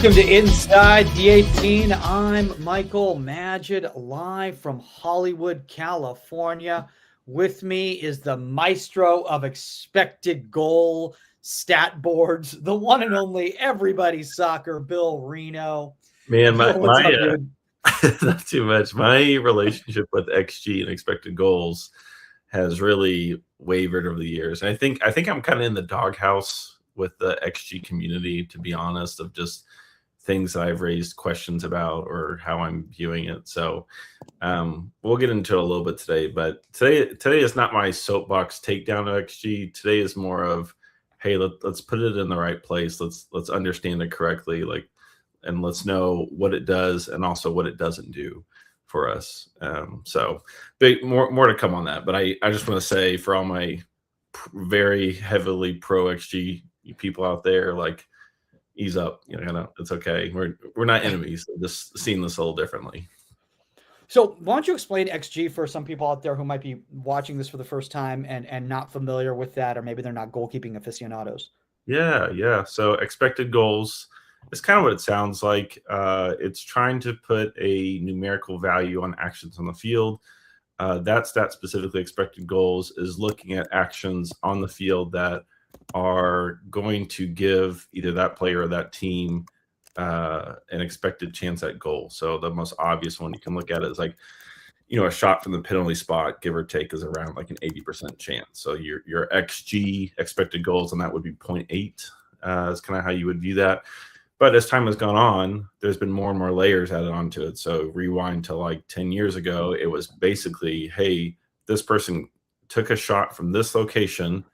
Welcome to Inside the 18. I'm Michael Magid, live from Hollywood, California. With me is the maestro of expected goal stat boards, the one and only everybody's soccer, Bill Reno. Man, Bill, what's up, dude? not too much. My relationship with XG and expected goals has really wavered over the years. And I think I'm kind of in the doghouse with the XG community, to be honest, of just things that I've raised questions about or how I'm viewing it. So we'll get into it a little bit today. But today is not my soapbox takedown of XG. Today is more of, hey, let's put it in the right place. Let's understand it correctly. And let's know what it does and also what it doesn't do for us. So more to come on that. But I just want to say, for all my very heavily pro XG people out there, like, ease up. It's okay. We're not enemies. We're just seeing this a little differently. So why don't you explain XG for some people out there who might be watching this for the first time and not familiar with that, or maybe they're not goalkeeping aficionados? Yeah. So expected goals is kind of what it sounds like. It's trying to put a numerical value on actions on the field. That stat, specifically expected goals, is looking at actions on the field that are going to give either that player or that team an expected chance at goal. So the most obvious one you can look at is like, a shot from the penalty spot, give or take, is around like an 80% chance. So your XG, expected goals, and that would be 0.8 is kind of how you would view that. But as time has gone on, there's been more and more layers added onto it. So rewind to like 10 years ago, it was basically, hey, this person took a shot from this location,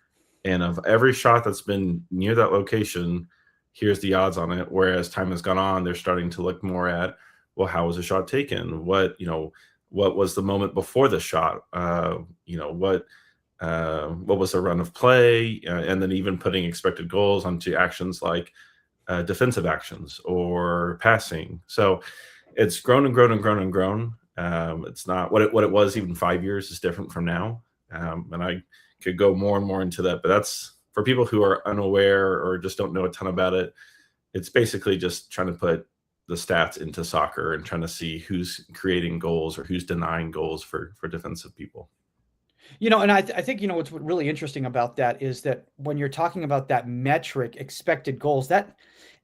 and of every shot that's been near that location, here's the odds on it. Whereas time has gone on, they're starting to look more at, well, how was the shot taken? What was the moment before the shot? What was the run of play? And then even putting expected goals onto actions like defensive actions or passing. So it's grown and grown and grown and grown. It's not what it was even 5 years is different from now. And I could go more and more into that, but that's for people who are unaware or just don't know a ton about it. It's basically just trying to put the stats into soccer and trying to see who's creating goals or who's denying goals for defensive people. And I think, what's really interesting about that is that when you're talking about that metric, expected goals, that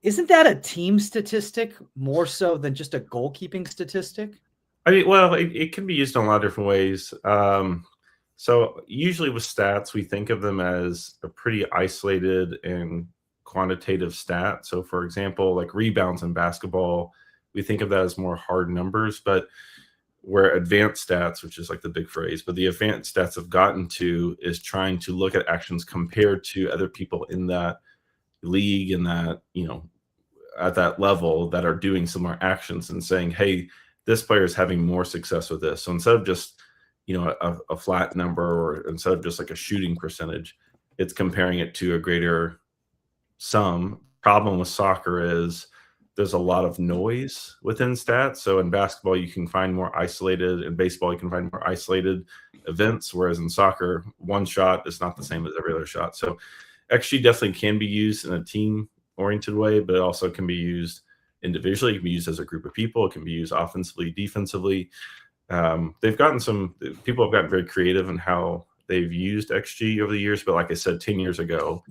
isn't that a team statistic more so than just a goalkeeping statistic? I mean, well, it can be used in a lot of different ways. So usually with stats, we think of them as a pretty isolated and quantitative stat. So for example, like rebounds in basketball, we think of that as more hard numbers, but where advanced stats, which is like the big phrase, but the advanced stats have gotten to is trying to look at actions compared to other people in that league and that, at that level that are doing similar actions and saying, hey, this player is having more success with this. So instead of just, a flat number, or instead of just like a shooting percentage, it's comparing it to a greater sum. Problem with soccer is there's a lot of noise within stats. So in basketball, you can find more isolated. In baseball, you can find more isolated events, whereas in soccer, one shot is not the same as every other shot. So XG definitely can be used in a team-oriented way, but it also can be used individually. It can be used as a group of people. It can be used offensively, defensively. People have gotten very creative in how they've used XG over the years. But like I said, 10 years ago,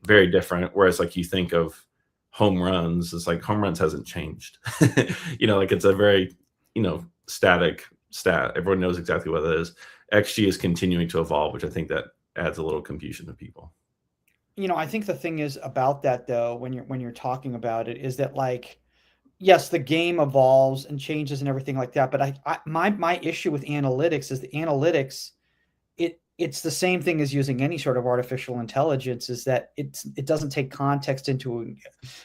very different. Whereas like you think of home runs, it's like home runs hasn't changed. Like it's a very, static stat. Everyone knows exactly what it is. XG is continuing to evolve, which I think that adds a little confusion to people. I think the thing is about that, though, when you're talking about it, is that, like, yes, the game evolves and changes and everything like that. But my issue with analytics is the analytics, it's the same thing as using any sort of artificial intelligence, is that it doesn't take context into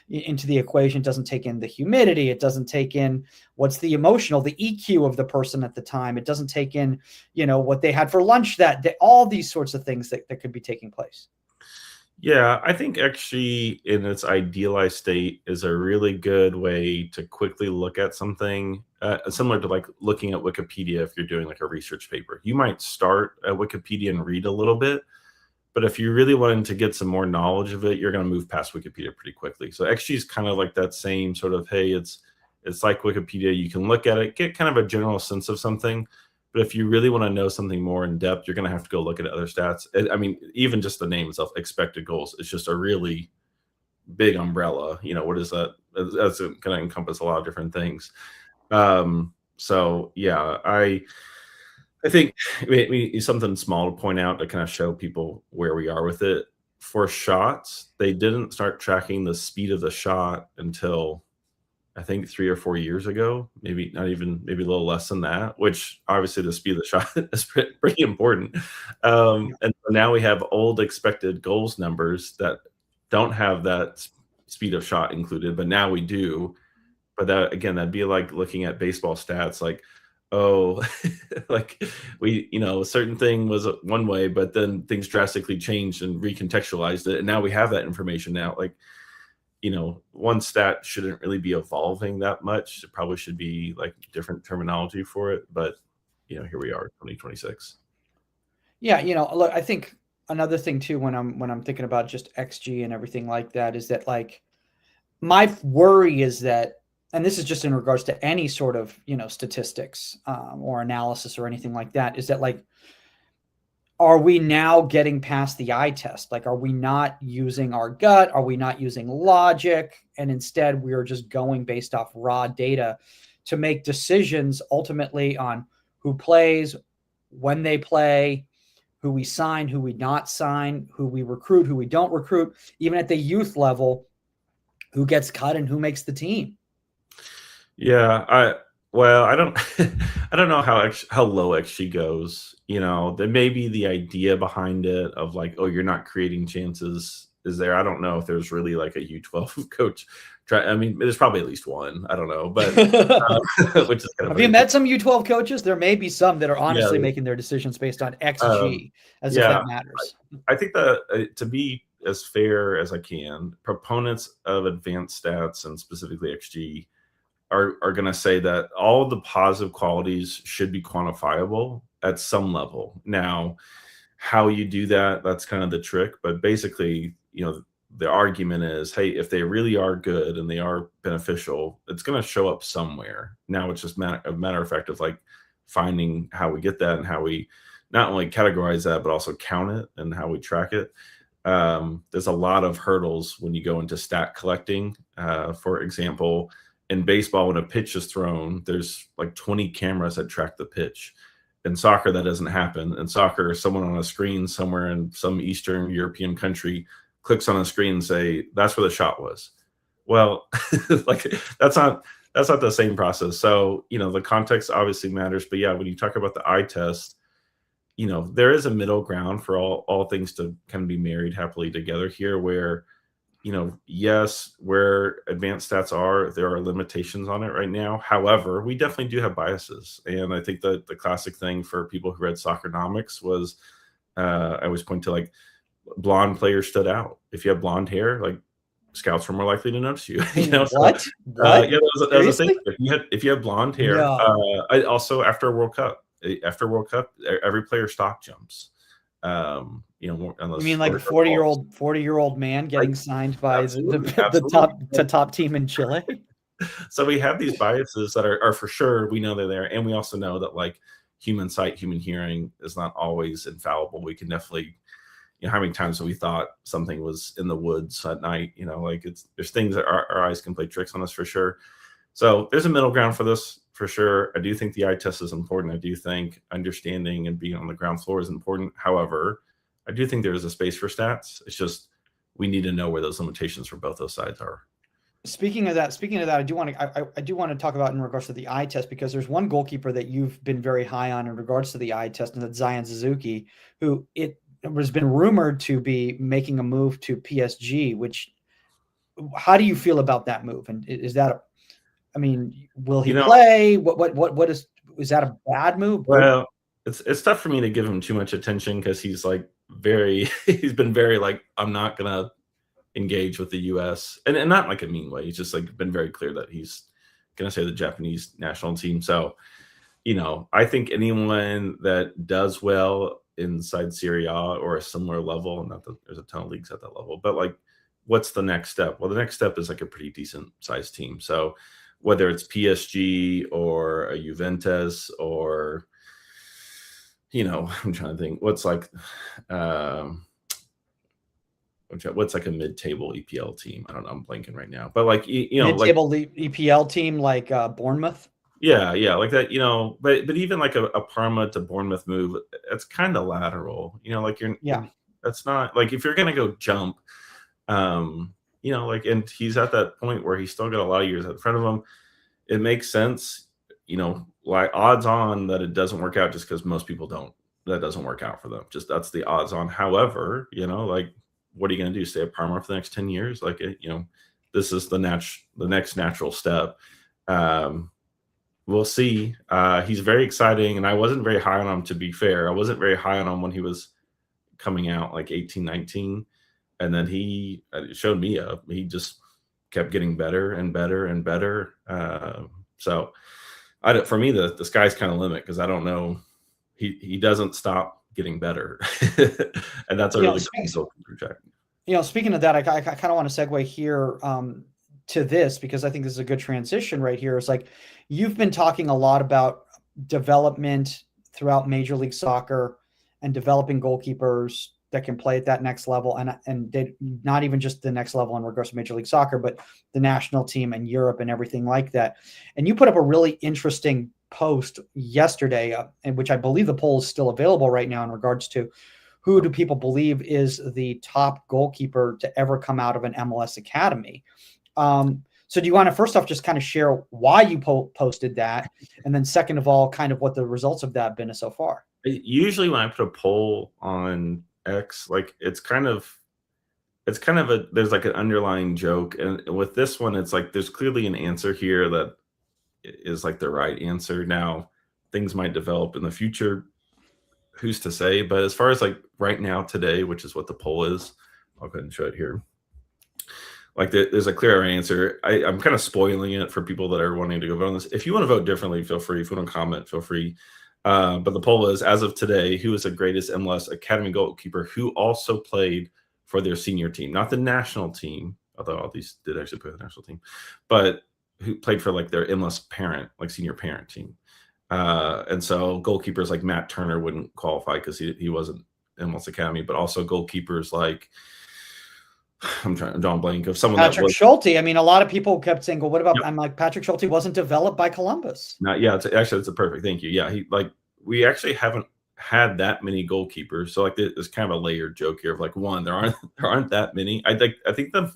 the equation. It doesn't take in the humidity. It doesn't take in what's the emotional, the EQ of the person at the time. It doesn't take in, what they had for lunch that day, all these sorts of things that could be taking place. Yeah, I think XG in its idealized state is a really good way to quickly look at something, similar to like looking at Wikipedia if you're doing like a research paper. You might start at Wikipedia and read a little bit, But if you really wanted to get some more knowledge of it, you're going to move past Wikipedia pretty quickly. So XG is kind of like that same sort of, hey, it's like Wikipedia. You can look at it, get kind of a general sense of something. But if you really want to know something more in depth, you're going to have to go look at other stats. I mean, even just the name itself, expected goals, it's just a really big umbrella. What is that? That's going to encompass a lot of different things. So yeah, I think something small to point out to kind of show people where we are with it. For shots, they didn't start tracking the speed of the shot until I think 3 or 4 years ago, maybe not even, maybe a little less than that, which obviously the speed of the shot is pretty important. And so now we have old expected goals numbers that don't have that speed of shot included, but now we do. But that, again, that'd be like looking at baseball stats, like, oh, like a certain thing was one way, but then things drastically changed and recontextualized it. And now we have that information now. Like, one stat shouldn't really be evolving that much. It probably should be like different terminology for it. But, here we are, 2026. Yeah. Look, I think another thing too, when I'm thinking about just XG and everything like that, is that like my worry is that, and this is just in regards to any sort of, statistics or analysis or anything like that, is that like, are we now getting past the eye test? Like, are we not using our gut? Are we not using logic? And instead we're just going based off raw data to make decisions ultimately on who plays, when they play, who we sign, who we not sign, who we recruit, who we don't recruit, even at the youth level, who gets cut and who makes the team. Yeah, I don't I don't know how low XG goes. There may be the idea behind it of like, oh, you're not creating chances is there. I don't know if there's really like a U12 coach. I mean, there's probably at least one. I don't know, but which is kind of Have you met some U12 coaches? There may be some that are honestly making their decisions based on XG, as if that matters. I think that to be as fair as I can, proponents of advanced stats and specifically XG are going to say that all of the positive qualities should be quantifiable at some level. Now, how you do that, that's kind of the trick. But basically, the argument is, hey, if they really are good and they are beneficial, it's going to show up somewhere. Now it's just a matter of fact of like finding how we get that and how we not only categorize that, but also count it and how we track it. There's a lot of hurdles when you go into stat collecting. For example, in baseball, when a pitch is thrown, there's like 20 cameras that track the pitch. In soccer, that doesn't happen. In soccer, someone on a screen somewhere in some Eastern European country clicks on a screen and say, that's where the shot was. Well, like that's not the same process. So, the context obviously matters. But yeah, when you talk about the eye test, there is a middle ground for all things to kind of be married happily together here where, yes, where advanced stats are, there are limitations on it right now. However, we definitely do have biases. And I think that the classic thing for people who read Soccernomics was, I always point to like blonde players stood out. If you have blonde hair, like scouts were more likely to notice you. What? Yeah, that was a thing. If you have blonde hair, No. also after World Cup, every player stock jumps. You mean like a 40-year-old man getting signed by the top team in Chile? So we have these biases that are for sure, we know they're there, and we also know that like human sight, human hearing is not always infallible. We can definitely, how many times have we thought something was in the woods at night? Like there's things that our eyes can play tricks on us for sure. So there's a middle ground for this for sure. I do think the eye test is important. I do think understanding and being on the ground floor is important. However, I do think there is a space for stats. It's just we need to know where those limitations for both those sides are. Speaking of that, I do want to talk about in regards to the eye test, because there's one goalkeeper that you've been very high on in regards to the eye test, and that's Zion Suzuki, who it has been rumored to be making a move to PSG. Which, how do you feel about that move? And is that will he play? What is that a bad move? Well, it's tough for me to give him too much attention because he's like he's been very like, I'm not gonna engage with the US and not like a mean way. He's just like been very clear that he's gonna say the Japanese national team. So, I think anyone that does well inside Serie A or a similar level. Not that there's a ton of leagues at that level, but like, what's the next step? Well, the next step is like a pretty decent sized team. So whether it's PSG or a Juventus or, I'm trying to think what's like, what's like a mid-table EPL team? I don't know. I'm blanking right now, but like, mid-table EPL team like Bournemouth. Yeah, like that, but even like a Parma to Bournemouth move, it's kind of lateral, like that's not like if you're gonna go jump, like, and he's at that point where he's still got a lot of years in front of him. It makes sense, like odds on that it doesn't work out just because most people that doesn't work out for them. Just that's the odds on. However, like, what are you gonna do? Stay at Parma for the next 10 years? Like, this is the next natural step. We'll see. He's very exciting, and I wasn't very high on him, to be fair. I wasn't very high on him when he was coming out, like 18, 19. And then he showed me up. He just kept getting better and better and better. So for me, the sky's kind of limit because I don't know. He doesn't stop getting better. And that's a really cool project. Speaking of that, I kind of want to segue here to this because I think this is a good transition right here. It's like you've been talking a lot about development throughout Major League Soccer and developing goalkeepers that can play at that next level, and they, not even just the next level in regards to Major League Soccer, but the national team and Europe and everything like that. And you put up a really interesting post yesterday, in which I believe the poll is still available right now in regards to who do people believe is the top goalkeeper to ever come out of an MLS academy. So do you want to first off just kind of share why you posted that, and then second of all, kind of what the results of that have been so far? Usually when I put a poll on X, like it's kind of there's like an underlying joke, and with this one, it's like there's clearly an answer here that is like the right answer. Now things might develop in the future, who's to say? But as far as like right now today, which is what the poll is, I'll go ahead and show it here. Like there's a clear answer. I'm kind of spoiling it for people that are wanting to go vote on this. If you want to vote differently, feel free. If you want to comment, feel free. But the poll is, as of today, who is the greatest MLS Academy goalkeeper who also played for their senior team? Not the national team, although all these did actually play for the national team, but who played for like their MLS parent, like senior parent team. And so goalkeepers like Matt Turner wouldn't qualify because he wasn't MLS Academy, but also goalkeepers like, I'm trying to draw a blank of someone Patrick Schulte. I mean, a lot of people kept saying, well, what about, I'm like, Patrick Schulte wasn't developed by Columbus. Yeah, that's a perfect, thank you. Yeah, we actually haven't had that many goalkeepers. So like there's kind of a layered joke here of like, one, there aren't that many. I think the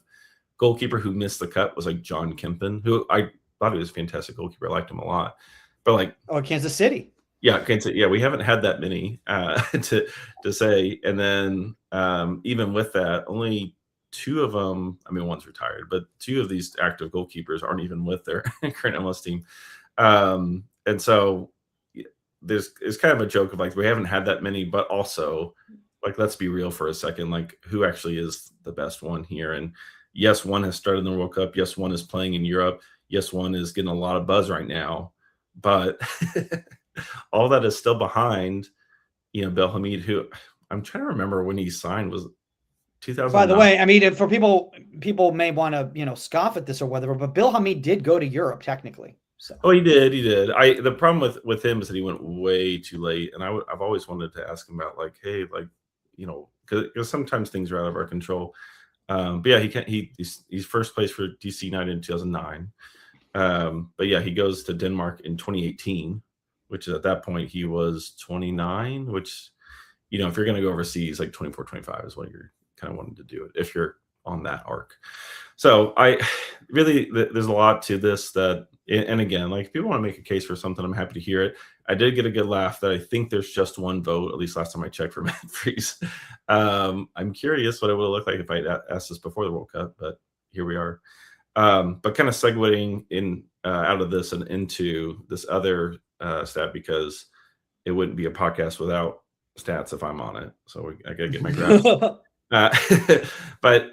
goalkeeper who missed the cut was like John Kempen, who I thought he was a fantastic goalkeeper. I liked him a lot. But like, Kansas City. Yeah, Kansas City. Yeah, we haven't had that many to say. And then even with that, only two of them, I mean, one's retired, but two of these active goalkeepers aren't even with their current MLS team. And so it's kind of a joke of like, we haven't had that many, but also like, let's be real for a second, like who actually is the best one here? And yes, one has started in the World Cup. Yes, one is playing in Europe. Yes, one is getting a lot of buzz right now, but all that is still behind, Belhamid, who I'm trying to remember when he signed was 2009. By the way, I mean, for people may want to, scoff at this or whatever, but Bill Hamid did go to Europe technically. So. Oh, he did. The problem with him is that he went way too late, and I've always wanted to ask him about like, hey, like, because sometimes things are out of our control. But yeah, he's first place for DC United in 2009. But yeah, he goes to Denmark in 2018, which is at that point he was 29, which, if you're going to go overseas, like 24, 25 is what you're kind of wanting to do it if you're on that arc. So there's a lot to this that, and again, like if people want to make a case for something, I'm happy to hear it. I did get a good laugh that I think there's just one vote, at least last time I checked, for Matt Freese. I'm curious what it would look like if I asked this before the World Cup, but here we are. But kind of segueing in out of this and into this other stat, because it wouldn't be a podcast without stats if I'm on it. So I got to get my grasp. But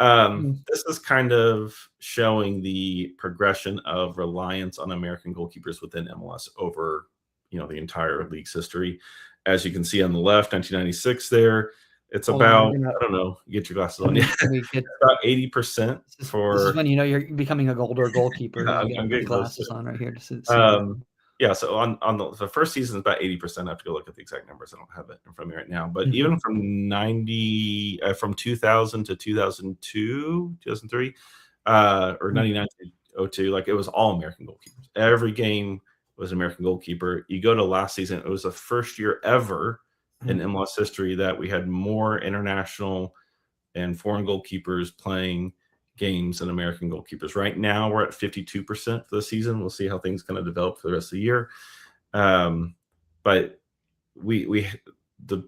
this is kind of showing the progression of reliance on American goalkeepers within MLS over, the entire league's history. As you can see on the left, 1996 there. It's Hold on, about, I don't know, get your glasses on. Yeah, let me get about 80% this is for. when you know you're becoming a older goalkeeper. Yeah, You I'm get the getting close to glasses on right here to see everything. yeah, so on the first season is about 80%. I have to go look at the exact numbers. I don't have it in front of me right now. But even from 2000 to 2002, 2003, or 99 to 02, like it was all American goalkeepers. Every game was an American goalkeeper. You go to last season, it was the first year ever in MLS history that we had more international and foreign goalkeepers playing games than American goalkeepers. Right now, we're at 52% for the season. We'll see how things kind of develop for the rest of the year. But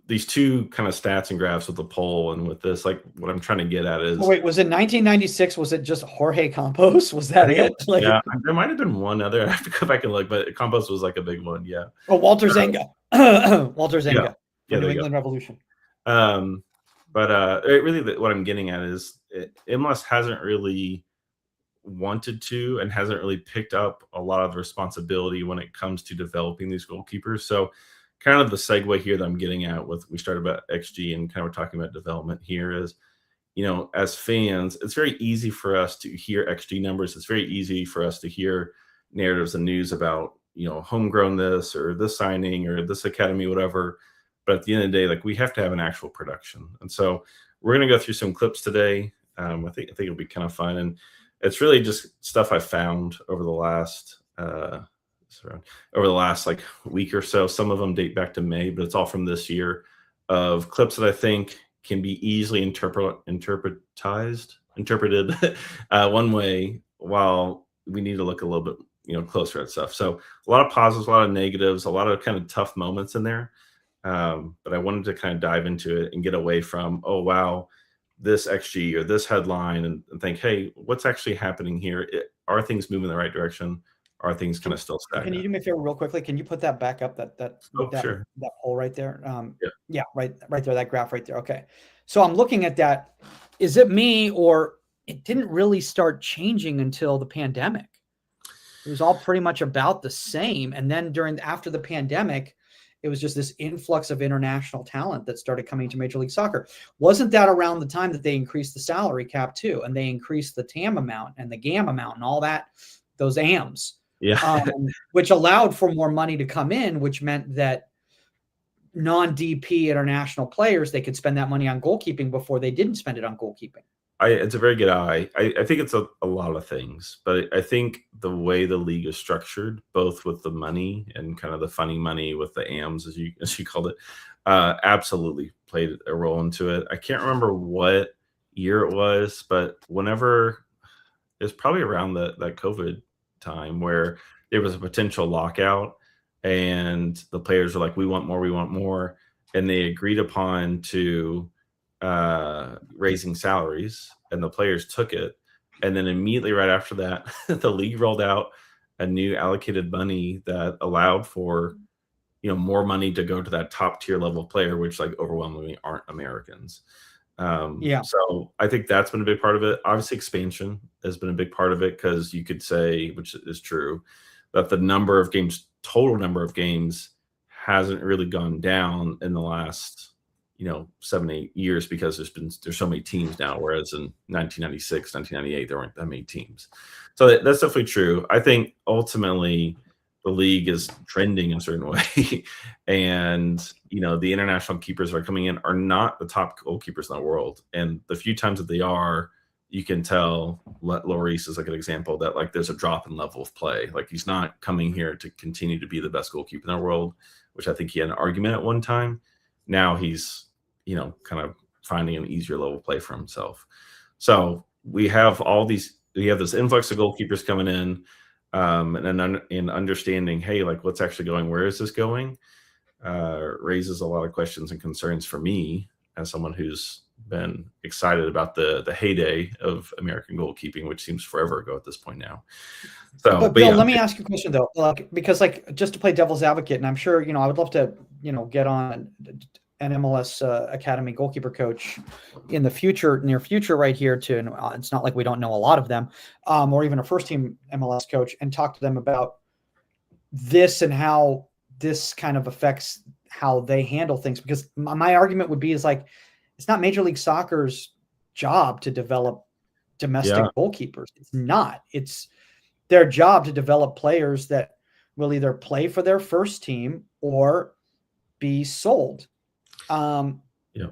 these two kind of stats and graphs with the poll and with this, like what I'm trying to get at is. Oh, wait, was it 1996? Was it just Jorge Campos? Was that it? Like, yeah, there might have been one other. I have to go back and look, but Campos was like a big one. Yeah. Oh, Walter Zenga. Walter Zenga for New England Revolution. But really, what I'm getting at is MLS hasn't really wanted to and hasn't really picked up a lot of responsibility when it comes to developing these goalkeepers. So kind of the segue here that I'm getting at with, we started about XG and kind of we're talking about development here is, as fans, it's very easy for us to hear XG numbers. It's very easy for us to hear narratives and news about, homegrown this or this signing or this academy, whatever. But at the end of the day, like we have to have an actual production. And so we're going to go through some clips today. I think it'll be kind of fun. And it's really just stuff I found over the last like week or so. Some of them date back to May, but it's all from this year of clips that I think can be easily interpreted one way, while we need to look a little bit closer at stuff. So a lot of positives, a lot of negatives, a lot of kind of tough moments in there. But I wanted to kind of dive into it and get away from, oh, wow, this XG or this headline and think, hey, what's actually happening here? Are things moving in the right direction? Are things kind of still stagnant? Can you do me a favor real quickly? Can you put that back up, Sure. that poll right there? Yeah, right there, that graph right there. Okay. So I'm looking at that. Is it me, or it didn't really start changing until the pandemic? It was all pretty much about the same. And then after the pandemic, it was just this influx of international talent that started coming to Major League Soccer. Wasn't that around the time that they increased the salary cap too? And they increased the TAM amount and the GAM amount and all that, those AMs, which allowed for more money to come in, which meant that non-DP international players, they could spend that money on goalkeeping before they didn't spend it on goalkeeping. It's a very good eye. I think it's a lot of things, but I think the way the league is structured, both with the money and kind of the funny money with the AMs, as you called it, absolutely played a role into it. I can't remember what year it was, but whenever it's probably around that COVID time where there was a potential lockout and the players were like, we want more. And they agreed upon to raising salaries, and the players took it. And then immediately right after that, the league rolled out a new allocated money that allowed for, more money to go to that top tier level player, which like overwhelmingly aren't Americans. So I think that's been a big part of it. Obviously, expansion has been a big part of it, because you could say, which is true, that the total number of games hasn't really gone down in the last 7-8 years, because there's so many teams now, whereas in 1996, 1998 there weren't that many teams. So that's definitely true. I think ultimately the league is trending in a certain way, and the international keepers that are coming in are not the top goalkeepers in the world, and the few times that they are, you can tell. Lloris is like an example that like there's a drop in level of play. Like he's not coming here to continue to be the best goalkeeper in the world, which I think he had an argument at one time. Now he's kind of finding an easier level of play for himself. So we have this influx of goalkeepers coming in, and understanding, hey, like what's actually going, where is this going, raises a lot of questions and concerns for me as someone who's been excited about the heyday of American goalkeeping, which seems forever ago at this point now. So, but Bill, let me ask you a question though, because just to play devil's advocate, and I'm sure I would love to get on an MLS Academy goalkeeper coach in the near future right here too. It's not like we don't know a lot of them, or even a first team MLS coach, and talk to them about this and how this kind of affects how they handle things, because my argument would be is like, it's not Major League Soccer's job to develop domestic goalkeepers. It's not. It's their job to develop players that will either play for their first team or be sold. And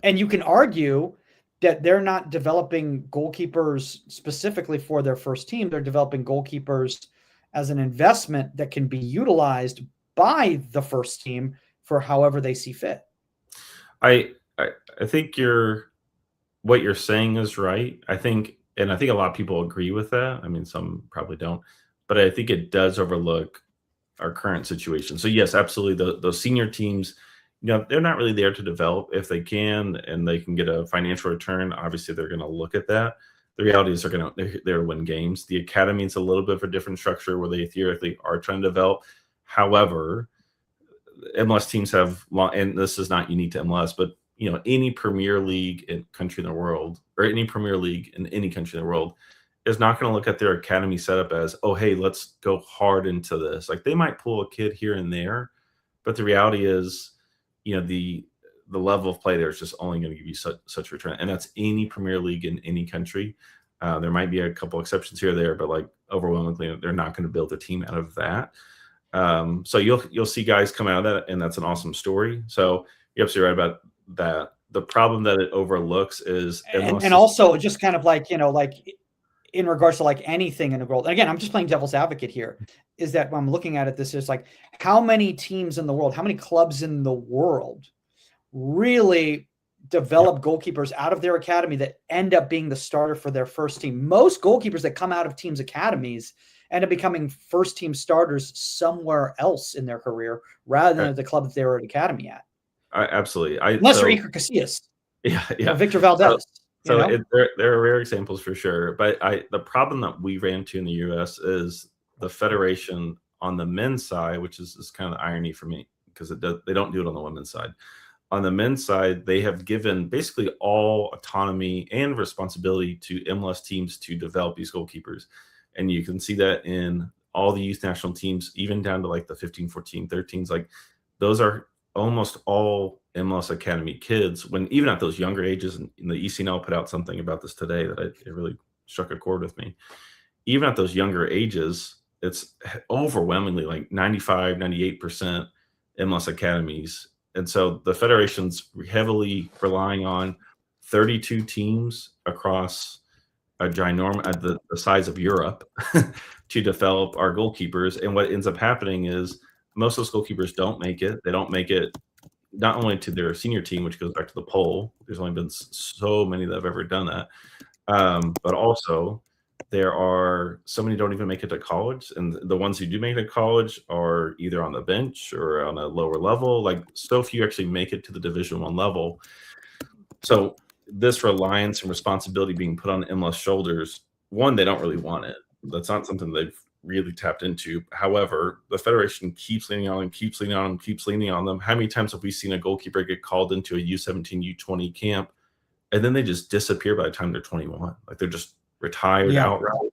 you can argue that they're not developing goalkeepers specifically for their first team. They're developing goalkeepers as an investment that can be utilized by the first team for however they see fit. I think what you're saying is right. I think a lot of people agree with that. I mean, some probably don't, but I think it does overlook our current situation. So yes, absolutely. Those senior teams, they're not really there to develop. If they can and they can get a financial return, obviously they're going to look at that. The reality is they're to win games. The academy is a little bit of a different structure where they theoretically are trying to develop. However, MLS teams have and this is not unique to MLS, but any Premier League country in the world, or any Premier League in any country in the world, is not going to look at their academy setup as, oh, hey, let's go hard into this. Like, they might pull a kid here and there, but the reality is, the level of play there is just only going to give you such return, and that's any Premier League in any country. There might be a couple exceptions here or there, but like overwhelmingly, they're not going to build a team out of that. So you'll see guys come out of that, and that's an awesome story. So you're absolutely right about that. The problem that it overlooks is, and also just kind of like, like in regards to like anything in the world. And again, I'm just playing devil's advocate here, is that when I'm looking at it, this is like, how many teams in the world, how many clubs in the world really develop goalkeepers out of their academy that end up being the starter for their first team? Most goalkeepers that come out of teams' academies end up becoming first team starters somewhere else in their career rather than at the club that they were at academy at. Absolutely. Unless you're Iker Casillas. Yeah. Victor Valdez. So there are rare examples for sure. But the problem that we ran into in the U.S. is the federation on the men's side, which is kind of the irony for me, because they don't do it on the women's side. On the men's side, they have given basically all autonomy and responsibility to MLS teams to develop these goalkeepers. And you can see that in all the youth national teams, even down to like the 15, 14, 13s. Like, those are almost all MLS Academy kids, when even at those younger ages, and the ECNL put out something about this today that it really struck a chord with me. Even at those younger ages, it's overwhelmingly like 95, 98% MLS academies. And so the federation's heavily relying on 32 teams across a ginormous, the size of Europe, to develop our goalkeepers. And what ends up happening is most of those goalkeepers don't make it. They don't make it not only to their senior team, which goes back to the poll. There's only been so many that have ever done that. But also there are so many don't even make it to college. And the ones who do make it to college are either on the bench or on a lower level. Like, so few actually make it to the Division I level. So this reliance and responsibility being put on MLS shoulders, one, they don't really want it. That's not something they've really tapped into. However, the federation keeps leaning on them, keeps leaning on them, keeps leaning on them. How many times have we seen a goalkeeper get called into a U17, U20 camp, and then they just disappear by the time they're 21? Like, they're just retired outright.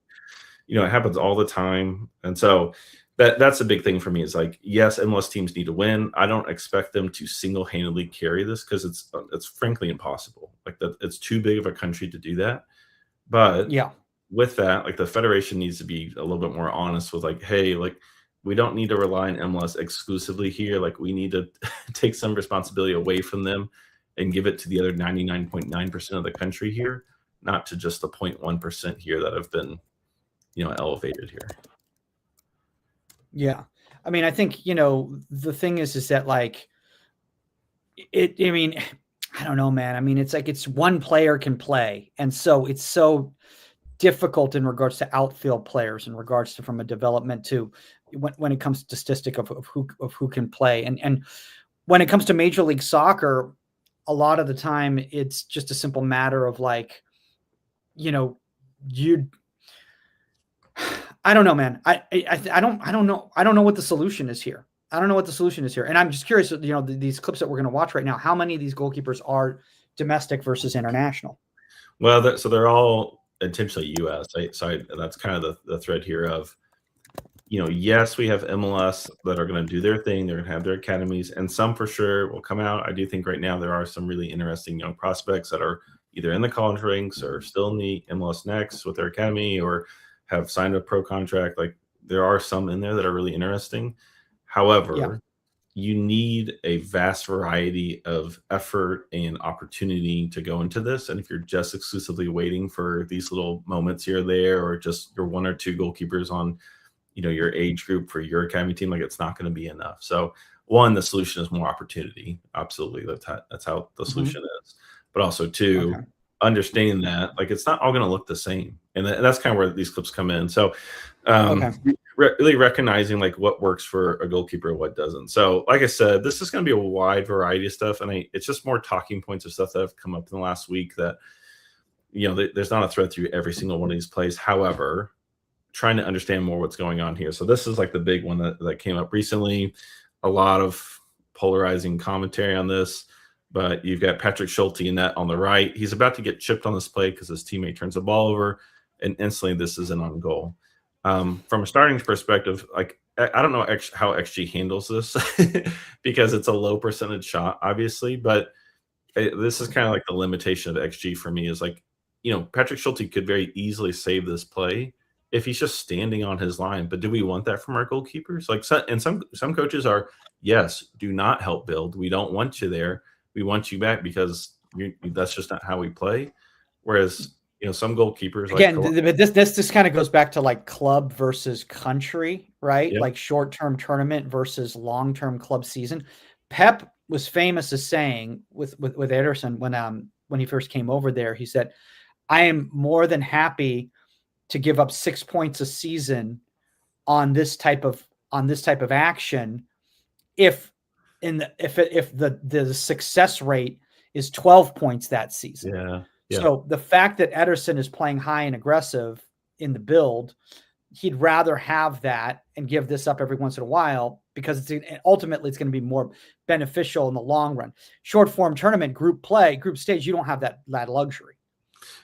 It happens all the time. And so that's a big thing for me, is like, yes, MLS teams need to win. I don't expect them to single-handedly carry this, because it's frankly impossible. Like, that, it's too big of a country to do that. But with that, like, the federation needs to be a little bit more honest with, like, hey, like, we don't need to rely on MLS exclusively here. Like, we need to take some responsibility away from them and give it to the other 99.9% of the country here, not to just the 0.1% here that have been, elevated here. Yeah. I mean, I think, the thing is that, like, I don't know, man. I mean, it's like, it's one player can play. And so it's so difficult in regards to outfield players, in regards to from a development to when it comes to statistic of who can play. And when it comes to Major League Soccer, a lot of the time it's just a simple matter of like, I don't know, man. I don't know what the solution is here. I don't know what the solution is here. And I'm just curious, these clips that we're going to watch right now, how many of these goalkeepers are domestic versus international? Well, so they're all intentionally U.S. So that's kind of the thread here of, yes, we have MLS that are going to do their thing. They're going to have their academies, and some for sure will come out. I do think right now there are some really interesting young prospects that are either in the college ranks or still in the MLS Next with their academy or have signed a pro contract. Like there are some in there that are really interesting. Yeah. However, you need a vast variety of effort and opportunity to go into this. And if you're just exclusively waiting for these little moments here or there, or just your one or two goalkeepers on your age group for your academy team, like it's not going to be enough. So one, the solution is more opportunity. Absolutely. That's how the solution is. But also Okay. two, understanding that like it's not all going to look the same. And that's kind of where these clips come in. So Okay. really recognizing like what works for a goalkeeper and what doesn't. So like I said, this is going to be a wide variety of stuff. And it's just more talking points of stuff that have come up in the last week that, there's not a thread through every single one of these plays. However, trying to understand more what's going on here. So this is like the big one that came up recently. A lot of polarizing commentary on this, but you've got Patrick Schulte in that on the right. He's about to get chipped on this play because his teammate turns the ball over, and instantly this is an on goal. From a starting perspective, like I don't know how XG handles this because it's a low percentage shot, obviously, but this is kind of like the limitation of XG for me is like, Patrick Schulte could very easily save this play if he's just standing on his line. But do we want that from our goalkeepers? Like, some coaches are, yes, do not help build. We don't want you there. We want you back because that's just not how we play. Whereas, some goalkeepers Again, but this kind of goes back to like club versus country, right? Yeah. Like short-term tournament versus long-term club season. Pep was famous as saying with Ederson when he first came over there, he said, "I am more than happy to give up 6 points a season on this type of action if the success rate is 12 points that season." Yeah. So the fact that Ederson is playing high and aggressive in the build, he'd rather have that and give this up every once in a while because ultimately it's going to be more beneficial in the long run. Short form tournament, group stage, you don't have that luxury.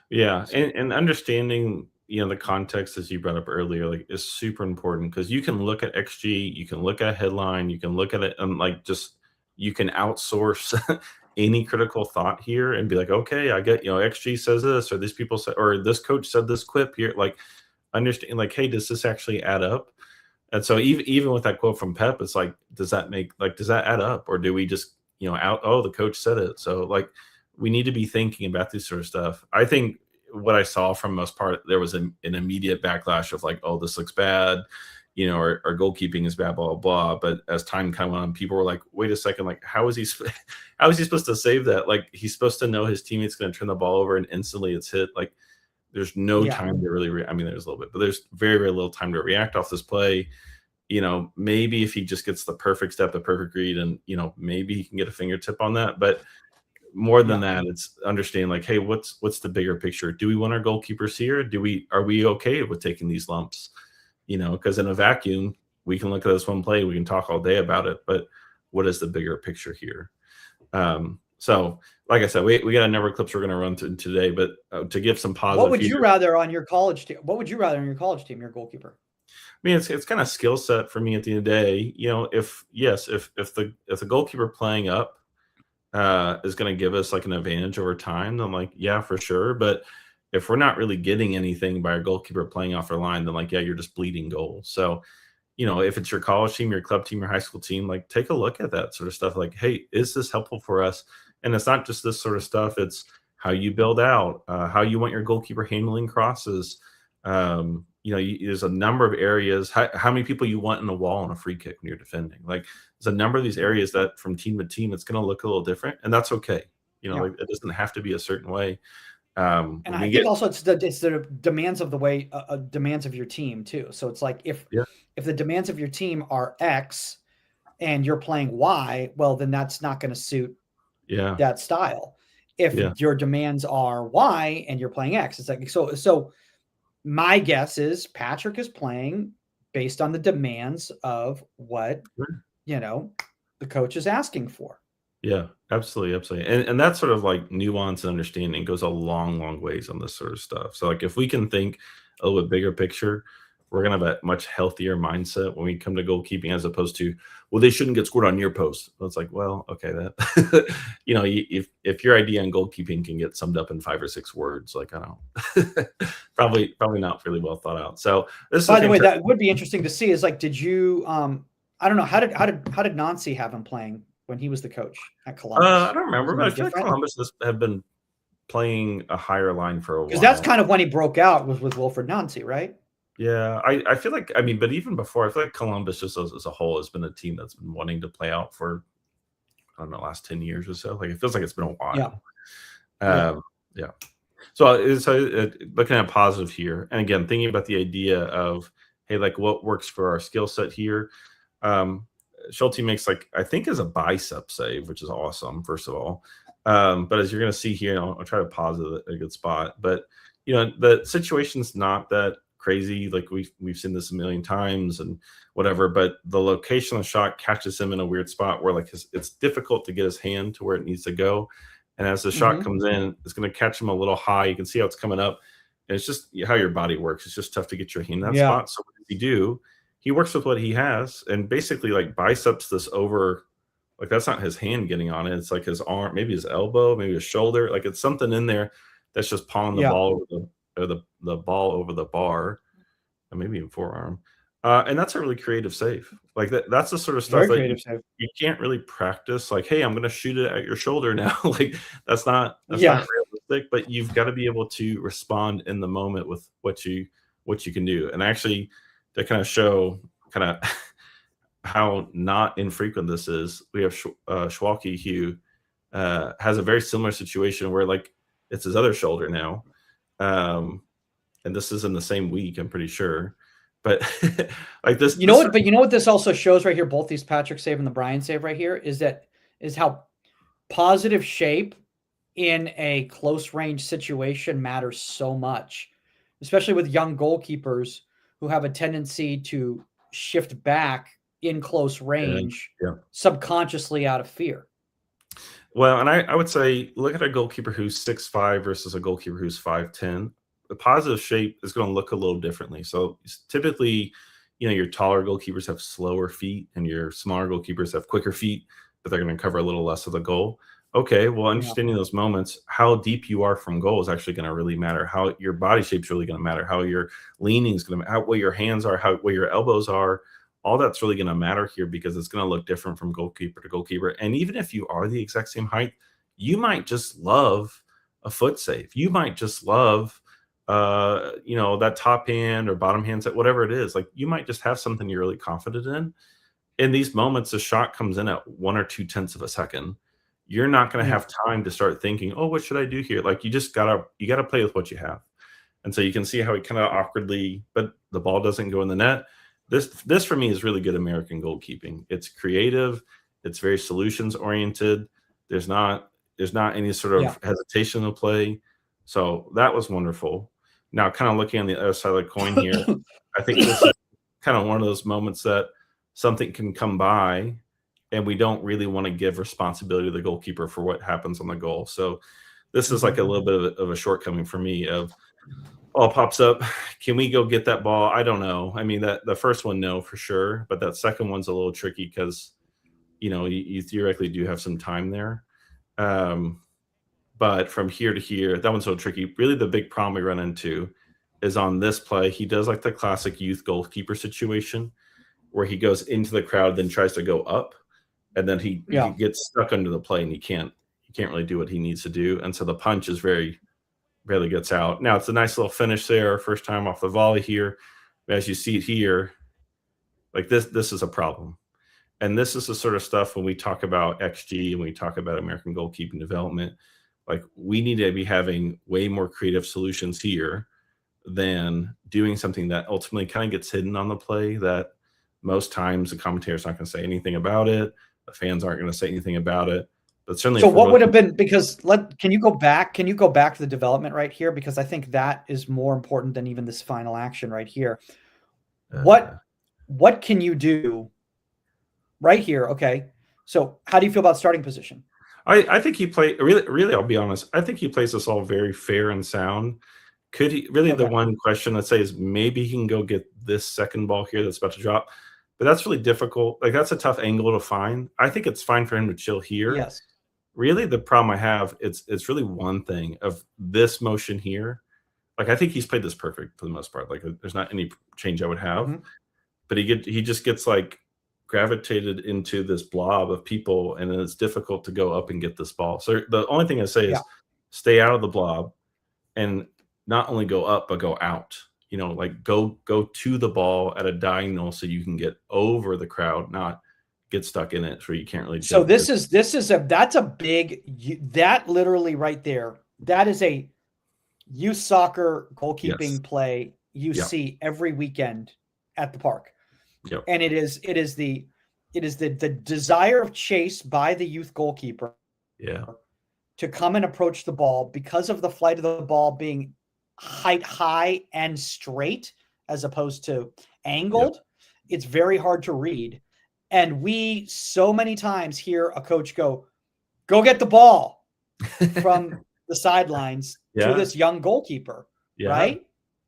Yeah, and understanding the context as you brought up earlier, like is super important because you can look at XG, you can look at a headline, you can look at it and like just you can outsource any critical thought here and be like, okay, I get XG says this, or these people say, or this coach said this quip here, like understand like, hey, does this actually add up? And so even with that quote from Pep, it's like, does that add up, or do we just the coach said it? So like we need to be thinking about this sort of stuff. I think what I saw from most part, there was an immediate backlash of like, oh, this looks bad, our goalkeeping is bad, blah, blah, blah. But as time kind of went on, people were like, wait a second, like, how is he supposed to save that? Like, he's supposed to know his teammate's going to turn the ball over and instantly it's hit. Like, there's no time to really, I mean, there's a little bit, but there's very, very little time to react off this play. Maybe if he just gets the perfect step, the perfect read, and, maybe he can get a fingertip on that. But more than that, it's understanding like, hey, what's the bigger picture? Do we want our goalkeepers here? Are we okay with taking these lumps? Because in a vacuum, we can look at this one play, we can talk all day about it, but what is the bigger picture here? So like I said, we got a number of clips we're going to run through today, but to give some positive. What would you rather on your college team? What would you rather on your college team, your goalkeeper? I mean, it's kind of skill set for me at the end of the day. If the goalkeeper playing up is going to give us like an advantage over time, then like, yeah, for sure. But if we're not really getting anything by our goalkeeper playing off our line, then like, yeah, you're just bleeding goals. So, if it's your college team, your club team, your high school team, like take a look at that sort of stuff. Like, hey, is this helpful for us? And it's not just this sort of stuff. It's how you build out, how you want your goalkeeper handling crosses. There's a number of areas, how many people you want in a wall on a free kick when you're defending. Like there's a number of these areas that from team to team, it's going to look a little different, and that's okay. Like it doesn't have to be a certain way. And I think also it's the demands of the way demands of your team too. So it's like if the demands of your team are X and you're playing Y, well, then that's not going to suit that style. If your demands are Y and you're playing X, it's like so. My guess is Patrick is playing based on the demands of what the coach is asking for. Yeah, absolutely. And that sort of like nuance and understanding goes a long, long ways on this sort of stuff. So like if we can think a little bit bigger picture, we're gonna have a much healthier mindset when we come to goalkeeping, as opposed to, well, they shouldn't get scored on your post. Well, it's like, well, okay, that if your idea on goalkeeping can get summed up in 5 or 6 words, like, I don't probably not really well thought out. So this is By the way, fantastic. that would be interesting to see. Is like, did you? I don't know. How did Nancy have him playing when he was the coach at I Columbus? don't remember, Was it but I any feel like different? Columbus have been playing a higher line for a Because that's while. kind of when he broke out, was with Wilfred Nancy, right? Yeah, I feel like, I mean, but even before, I feel like Columbus just as a whole has been a team that's been wanting to play out for, I don't know, last 10 years or so. Like, it feels like it's been a Yeah. while. Yeah. Yeah. So looking at positive here, and again, thinking about the idea of, hey, like, what works for our skill set here. Schulte makes, like, I think is a bicep save, which is awesome, first of all. But as you're going to see here, I'll try to pause it at a good spot. But the situation's not that crazy. Like, we've seen this a million times and whatever. But the location of the shot catches him in a weird spot where, like, it's difficult to get his hand to where it needs to go. And as the shot comes in, it's going to catch him a little high. You can see how it's coming up. And it's just how your body works. It's just tough to get your hand in that spot. So what does he do? He works with what he has and basically, like, biceps this over. Like, that's not his hand getting on it. It's like his arm, maybe his elbow, maybe his shoulder. Like, it's something in there that's just pawing the Yeah. ball over the ball over the bar, and maybe even forearm. And that's a really creative save. Like, that's the sort of stuff Very that creative save. you can't really practice. Like, hey, I'm going to shoot it at your shoulder now. Like, that's not Yeah. realistic. But you've got to be able to respond in the moment with what you can do. And actually, to kind of show kind of how not infrequent this is, we have Schwalke, who has a very similar situation where, like, it's his other shoulder now. And this is in the same week, I'm pretty sure. But like this, You know what? But you know what this also shows right here, both these Patrick save and the Brian save right here, is how positive shape in a close range situation matters so much, especially with young goalkeepers who have a tendency to shift back in close range yeah. subconsciously out of fear. Well, and I would say, look at a goalkeeper who's 6'5" versus a goalkeeper who's 5'10". The positive shape is going to look a little differently. So typically, your taller goalkeepers have slower feet and your smaller goalkeepers have quicker feet, but they're going to cover a little less of the goal. Okay, well, understanding those moments, how deep you are from goal is actually going to really matter. How your body shape is really going to matter. How your leaning is going to matter. Where your hands are, where your elbows are. All that's really going to matter here, because it's going to look different from goalkeeper to goalkeeper. And even if you are the exact same height, you might just love a foot save. You might just love, that top hand or bottom hand set, whatever it is. Like, you might just have something you're really confident in. In these moments, the shot comes in at 1 or 2 tenths of a second. You're not going to have time to start thinking, oh, what should I do here? Like, you gotta play with what you have. And so you can see how he kind of awkwardly, but the ball doesn't go in the net. This for me is really good American goalkeeping. It's creative. It's very solutions oriented. There's not any sort of hesitation to play. So that was wonderful. Now, kind of looking on the other side of the coin here, I think this is kind of one of those moments that something can come by and we don't really want to give responsibility to the goalkeeper for what happens on the goal. So this is like a little bit of a shortcoming for me of, all pops up. Can we go get that ball? I don't know. I mean, the first one, no, for sure. But that second one's a little tricky because, you theoretically do have some time there. But from here to here, that one's so tricky. Really, the big problem we run into is on this play. He does like the classic youth goalkeeper situation where he goes into the crowd, then tries to go up. And then he gets stuck under the play and he can't really do what he needs to do. And so the punch is barely gets out. Now, it's a nice little finish there, first time off the volley here. As you see it here, like this is a problem. And this is the sort of stuff when we talk about XG and we talk about American goalkeeping development, like, we need to be having way more creative solutions here than doing something that ultimately kind of gets hidden on the play, that most times the commentator's not going to say anything about it. The fans aren't going to say anything about it. But certainly, so what would have been, because can you go back to the development right here? Because I think that is more important than even this final action right here. What can you do right here? Okay. So how do you feel about starting position? I think he played really, I'll be honest. I think he plays this all very fair and sound. Could he really? The Okay. one question I'd say is maybe he can go get this second ball here that's about to drop, but that's really difficult. Like that's a tough angle to find. I think it's fine for him to chill here. Yes. Really, the problem I have it's really one thing of this motion here. Like I think he's played this perfect for the most part. Like there's not any change I would have, Mhm. but he just gets like gravitated into this blob of people, and then it's difficult to go up and get this ball. So the only thing I say Yeah. is stay out of the blob and not only go up but go out. You know, like go to the ball at a diagonal so you can get over the crowd, not get stuck in it so you can't really So jump. that's a big that literally right there. That is a youth soccer Yes. goalkeeping play you Yeah. see every weekend at the park. Yep. And it is the desire of chase by the youth goalkeeper Yeah. to come and approach the ball because of the flight of the ball being height high and straight as opposed to Yep. angled. It's very hard to read. And we so many times hear a coach go get the ball from the sidelines to Yeah. this young goalkeeper, Yeah. right?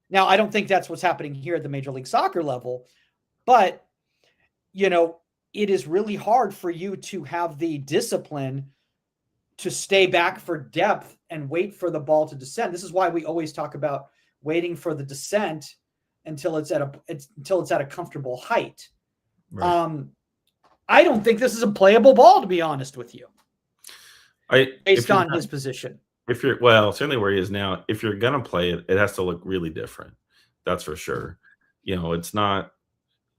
Now, I don't think that's what's happening here at the Major League Soccer level, but you know, it is really hard for you to have the discipline to stay back for depth and wait for the ball to descend. This is why we always talk about waiting for the descent until it's at a comfortable height. Right. I don't think this is a playable ball, to be honest with you, based on his position. If you're well, certainly where he is now, if you're gonna play it, it has to look really different. That's for sure. You know, it's not,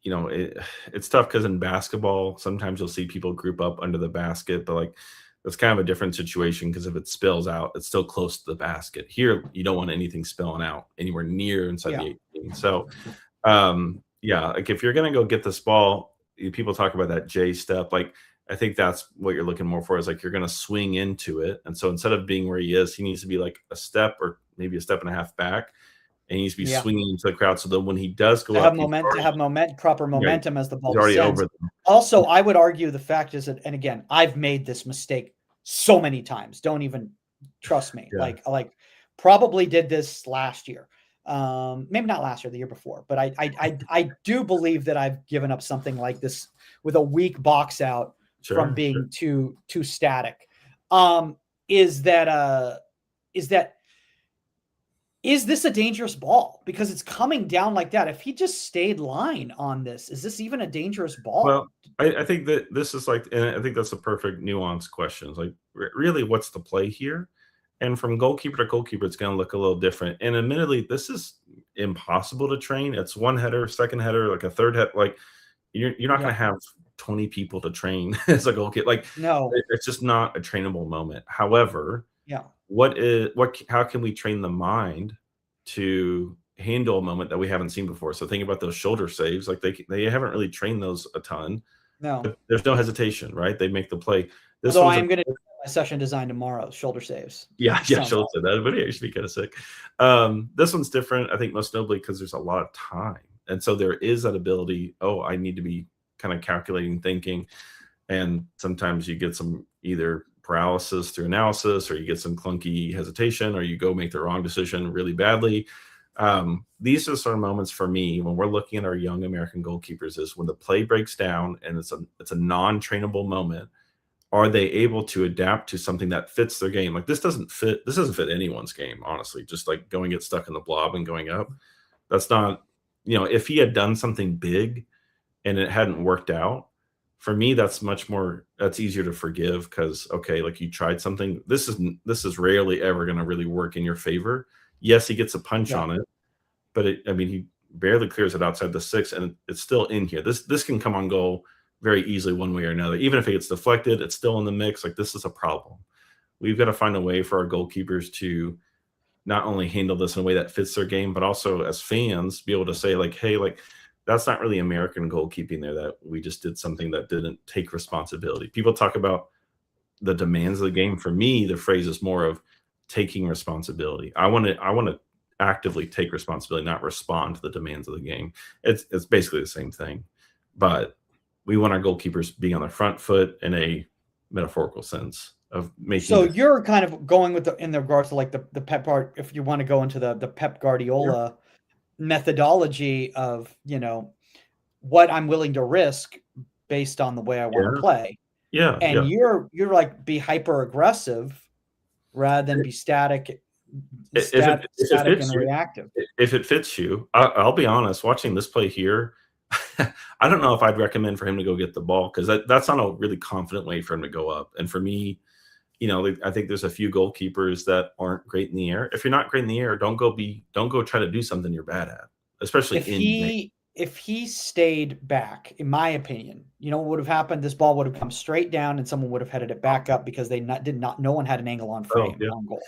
you know, it's tough because in basketball, sometimes you'll see people group up under the basket, but like that's kind of a different situation because if it spills out, it's still close to the basket. Here, you don't want anything spilling out anywhere near inside Yeah. the 18. So yeah, like if you're gonna go get this ball, people talk about that J step. Like I think that's what you're looking more for is like you're gonna swing into it. And so instead of being where he is, he needs to be like a step or maybe a step and a half back. And he needs to be Yeah. swinging into the crowd so that when he does go To up, have proper momentum as the ball he's already descends. over them. Also, I would argue the fact is that, and again, I've made this mistake so many times. Don't even trust me. Yeah. Like probably did this last year. Maybe not last year, the year before, but I do believe that I've given up something like this with a weak box out from being too static. Is this a dangerous ball? Because it's coming down like that. If he just stayed line on this, is this even a dangerous ball? Well, I think that this is like, and I think that's a perfect nuanced question. It's like, really, what's the play here? And from goalkeeper to goalkeeper, it's going to look a little different. And admittedly, this is impossible to train. It's one header, second header, like a third head. Like you're not going to have 20 people to train as a goalkeeper. Like no, it's just not a trainable moment. However, yeah, how can we train the mind to handle a moment that we haven't seen before? So think about those shoulder saves. Like they haven't really trained those a ton. no. But there's no hesitation, right? They make the play. Although I am going to do my session design tomorrow, shoulder saves. Yeah, shoulder save. That video should be kind of sick. This one's different, I think, most notably because there's a lot of time, and so there is that ability. Oh, I need to be kind of calculating, thinking, and sometimes you get some either paralysis through analysis, or you get some clunky hesitation, or you go make the wrong decision really badly. These are sort of moments for me when we're looking at our young American goalkeepers is when the play breaks down and it's a non-trainable moment. Are they able to adapt to something that fits their game? Like this doesn't fit anyone's game, honestly. Just like going get stuck in the blob and going up. That's not, if he had done something big and it hadn't worked out, for me, that's easier to forgive because, okay, like you tried something. This is rarely ever going to really work in your favor. Yes, he gets a punch on it, but he barely clears it outside the 6 and it's still in here. This can come on goal very easily one way or another. Even if it gets deflected, it's still in the mix. Like this is a problem. We've got to find a way for our goalkeepers to not only handle this in a way that fits their game, but also as fans be able to say like, hey, like, that's not really American goalkeeping there, that we just did something that didn't take responsibility. People talk about the demands of the game. For me, the phrase is more of taking responsibility. I want to actively take responsibility, not respond to the demands of the game. It's basically the same thing, but we want our goalkeepers being on their front foot in a metaphorical sense making. So you're kind of going with in the regards to like the Pep Guard, if you want to go into the Pep Guardiola methodology of, what I'm willing to risk based on the way I want to Yeah, play. yeah, And yeah. you're like be hyper aggressive rather than be static If it static and fits you, reactive. if it fits you, I'll be honest. Watching this play here, I don't know if I'd recommend for him to go get the ball because that's not a really confident way for him to go up. And for me, I think there's a few goalkeepers that aren't great in the air. If you're not great in the air, don't go try to do something you're bad at, especially If he stayed back, in my opinion, what would have happened? This ball would have come straight down, and someone would have headed it back up because no one had an angle on frame yeah. on goal.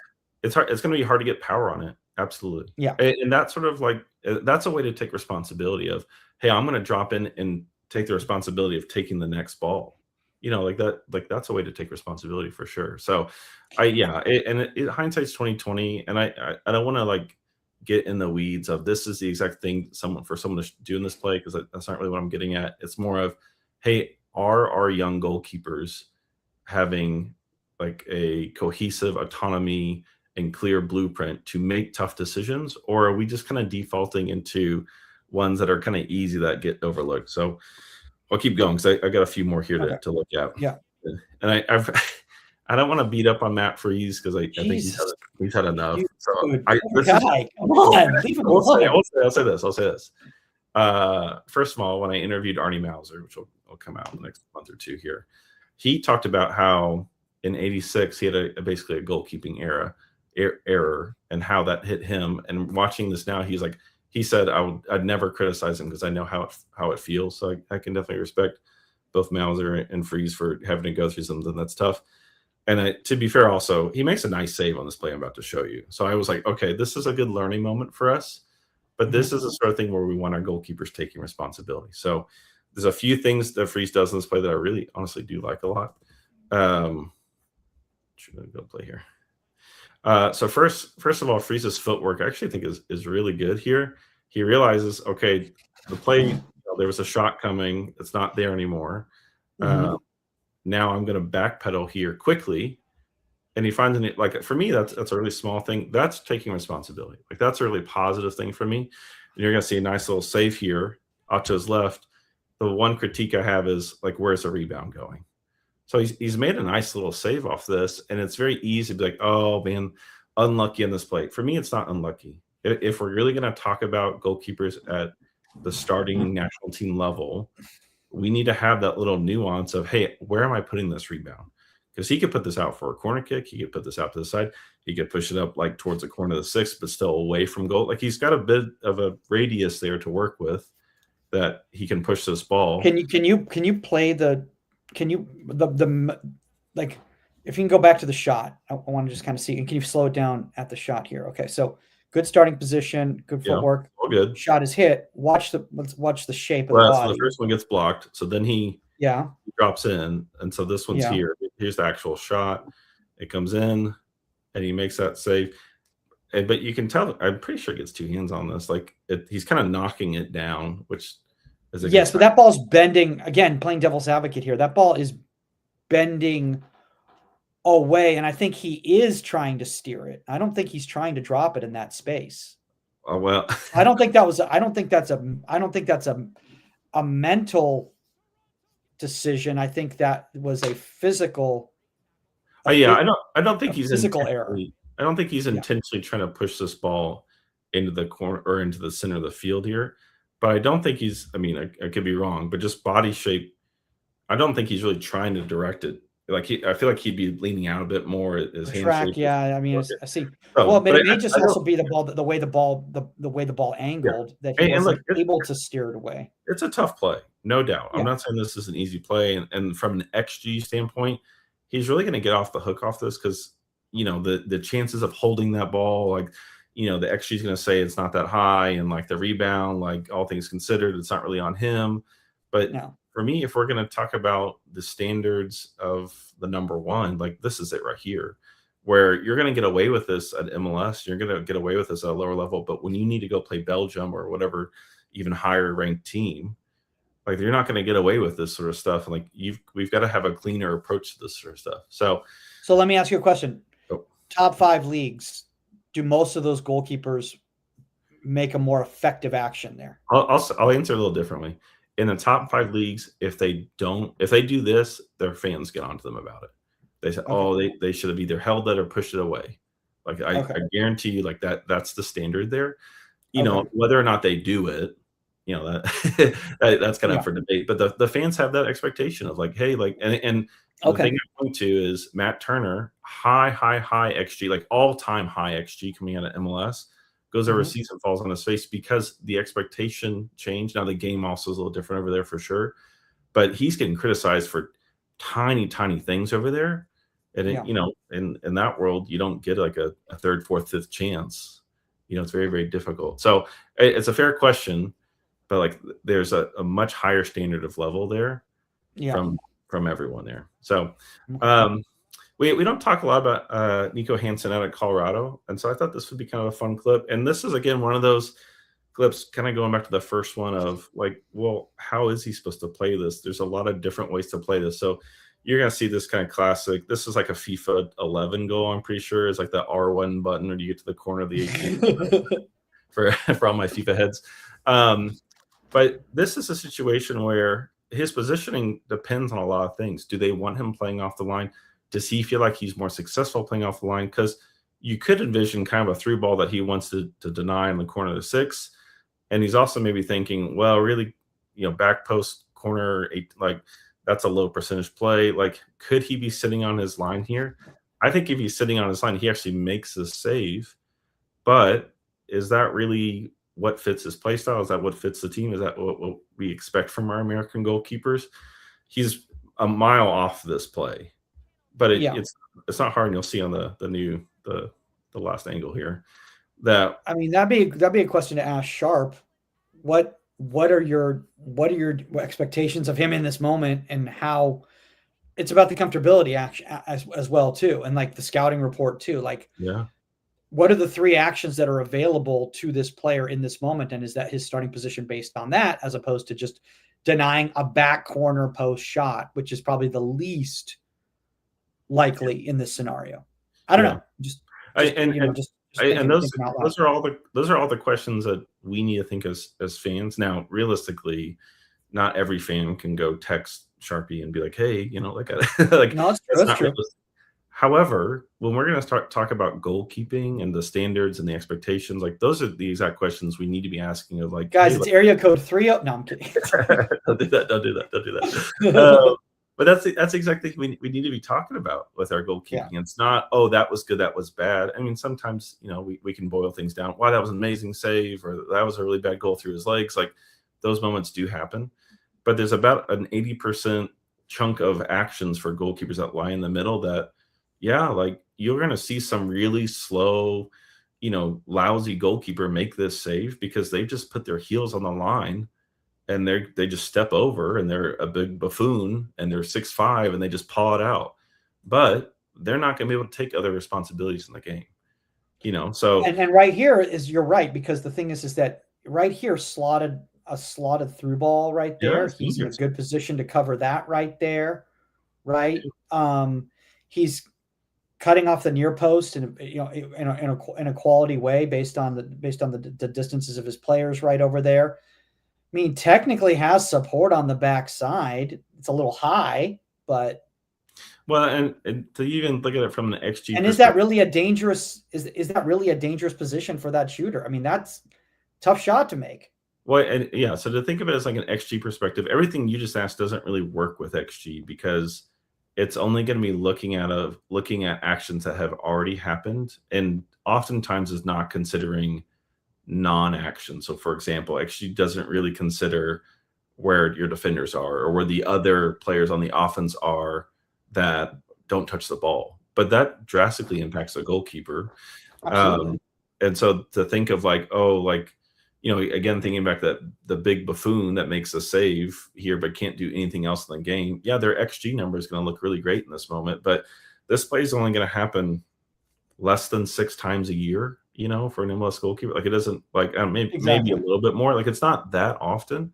It's hard. It's going to be hard to get power on it. Absolutely. Yeah. And that's sort of like, that's a way to take responsibility of, hey, I'm going to drop in and take the responsibility of taking the next ball. Like that, that's a way to take responsibility for sure. So hindsight's 2020. And I don't want to like get in the weeds of this is the exact thing for someone to do in this play, because that's not really what I'm getting at. It's more of, hey, are our young goalkeepers having like a cohesive autonomy and clear blueprint to make tough decisions, or are we just kind of defaulting into ones that are kind of easy that get overlooked? So I'll keep going because I got a few more here to look at. Yeah. And I don't want to beat up on Matt Freeze because I think he's had enough. So come on, leave him alone. I'll say this. First of all, when I interviewed Arnie Mauser, which will come out in the next month or two here, he talked about how in '86 he had basically a goalkeeping error and how that hit him. And watching this now, he said I'd never criticize him because I know how it feels. So I can definitely respect both Mauser and Freeze for having to go through something that's tough. And to be fair, also, he makes a nice save on this play I'm about to show you. So I was like, okay, this is a good learning moment for us. But this is the sort of thing where we want our goalkeepers taking responsibility. So there's a few things that Freeze does in this play that I really honestly do like a lot. Should I go play here? So first of all, Freeze's footwork I actually think is really good here. He realizes, okay, the play, there was a shot coming. It's not there anymore. Now I'm going to backpedal here quickly. And he finds it, like, for me, that's a really small thing. That's taking responsibility. Like, that's a really positive thing for me. And you're going to see a nice little save here off to his left. The one critique I have is, like, where's the rebound going? So he's made a nice little save off this, and it's very easy to be like, oh, man, unlucky on this play. For me, it's not unlucky. If we're really going to talk about goalkeepers at the starting national team level, we need to have that little nuance of, hey, where am I putting this rebound? Because he could put this out for a corner kick. He could put this out to the side. He could push it up like towards the corner of the six, but still away from goal. Like, he's got a bit of a radius there to work with that he can push this ball. Can you play like, if you can go back to the shot, I want to just kind of see. Can you slow it down at the shot here? Okay, so good starting position, good footwork. All good. Shot is hit. Let's watch the shape of the body. So the first one gets blocked. So then he drops in, and so this one's here. Here's the actual shot. It comes in, and he makes that save. But you can tell, I'm pretty sure he gets two hands on this. Like, he's kind of knocking it down, which is but that ball's bending. Again, playing devil's advocate here. That ball is bending away, and I think he is trying to steer it. I don't think he's trying to drop it in that space. Oh, well. I don't think that's a mental decision. I think that was a physical. I don't think he's physical error. I don't think he's intentionally trying to push this ball into the corner or into the center of the field here. But I don't think he's. I mean, I could be wrong, but just body shape, I don't think he's really trying to direct it. Like, I feel like he'd be leaning out a bit more. His hand track, shape. I mean, I see. Well, it may just also be the way the ball angled that he wasn't able to steer it away. It's a tough play, no doubt. I'm not saying this is an easy play, and from an XG standpoint, he's really going to get off the hook off this because the chances of holding that ball, like, the XG is going to say it's not that high, and like the rebound, like all things considered, it's not really on him. But for me, if we're going to talk about the standards of the number one, like, this is it right here, where you're going to get away with this at MLS, you're going to get away with this at a lower level. But when you need to go play Belgium or whatever, even higher ranked team, like, you're not going to get away with this sort of stuff. Like, we've got to have a cleaner approach to this sort of stuff. So So let me ask you a question. Oh, Top 5 leagues, do most of those goalkeepers make a more effective action there? I'll answer a little differently. In the top 5 leagues, if they do this, their fans get onto them about it. They say, Okay. "Oh, they should have either held it or pushed it away." Like Okay. I guarantee you, like that's the standard there. Okay. Whether or not they do it, that's kind of Yeah. up for debate. But the fans have that expectation of like, hey, like, and the Okay. thing I point to is Matt Turner, high XG, like all time high XG coming out of MLS, goes over a season, falls on his face because the expectation changed. Now the game also is a little different over there for sure, but he's getting criticized for tiny things over there. And Yeah. in that world, you don't get like a third, fourth, fifth chance. It's very difficult. So it's a fair question, but like there's a much higher standard of level there Yeah. from everyone there. So Okay. we don't talk a lot about Nico Hansen out of Colorado, and so I thought this would be kind of a fun clip. And this is again one of those clips, kind of going back to the first one of like, well, how is he supposed to play this? There's a lot of different ways to play this. So you're gonna see this kind of classic. This is like a FIFA 11 goal. I'm pretty sure it's like the R1 button when you get to the corner of the 18 for all my FIFA heads. But this is a situation where his positioning depends on a lot of things. Do they want him playing off the line? Does he feel like he's more successful playing off the line? Because you could envision kind of a through ball that he wants to deny in the corner of the 6. And he's also maybe thinking, well, really, back post corner, like that's a low percentage play. Like, could he be sitting on his line here? I think if he's sitting on his line, he actually makes the save. But is that really what fits his play style? Is that what fits the team? Is that what we expect from our American goalkeepers? He's a mile off this play, but it's not hard. And you'll see on the last angle here that, I mean, that'd be a question to ask Sharp. What are your expectations of him in this moment, and how it's about the comfortability action as well too, and like the scouting report too. Like, yeah. what are the 3 actions that are available to this player in this moment, and is that his starting position based on that, as opposed to just denying a back corner post shot, which is probably the least likely in this scenario? I don't know. Just and those are all the questions that we need to think as fans. Now, realistically, not every fan can go text Sharpie and be like, "Hey, like like no, that's not realistic." However, when we're going to start talk about goalkeeping and the standards and the expectations, like those are the exact questions we need to be asking of like, guys, hey, it's area code 30. No, I'm kidding. Don't do that. But that's exactly we need to be talking about with our goalkeeping. Yeah. It's not, oh, that was good, that was bad. I mean, sometimes we can boil things down. Wow, that was an amazing save, or that was a really bad goal through his legs. Like those moments do happen, but there's about an 80% chunk of actions for goalkeepers that lie in the middle that, yeah, like you're going to see some really slow, lousy goalkeeper make this save because they've just put their heels on the line and they just step over and they're a big buffoon and they're 6'5" and they just paw it out. But they're not going to be able to take other responsibilities in the game, So and right here is, you're right, because the thing is that right here slotted through ball right there. Yeah, he's in a good position to cover that right there, right? He's cutting off the near post in a quality way based on the distances of his players right over there. I mean, technically has support on the backside. It's a little high, but well, and to even look at it from the XG, and is that really a dangerous position for that shooter? I mean, that's a tough shot to make. Well, and yeah, so to think of it as like an XG perspective, everything you just asked doesn't really work with XG because it's only going to be looking at actions that have already happened, and oftentimes is not considering non-action. So for example, XG doesn't really consider where your defenders are or where the other players on the offense are that don't touch the ball, but that drastically impacts the goalkeeper. And so to think of like, oh, like, again, thinking back that the big buffoon that makes a save here but can't do anything else in the game, yeah, their XG number is going to look really great in this moment, but this play is only going to happen less than 6 times a year, for an MLS goalkeeper. Like it doesn't, like maybe a little bit more. Like it's not that often.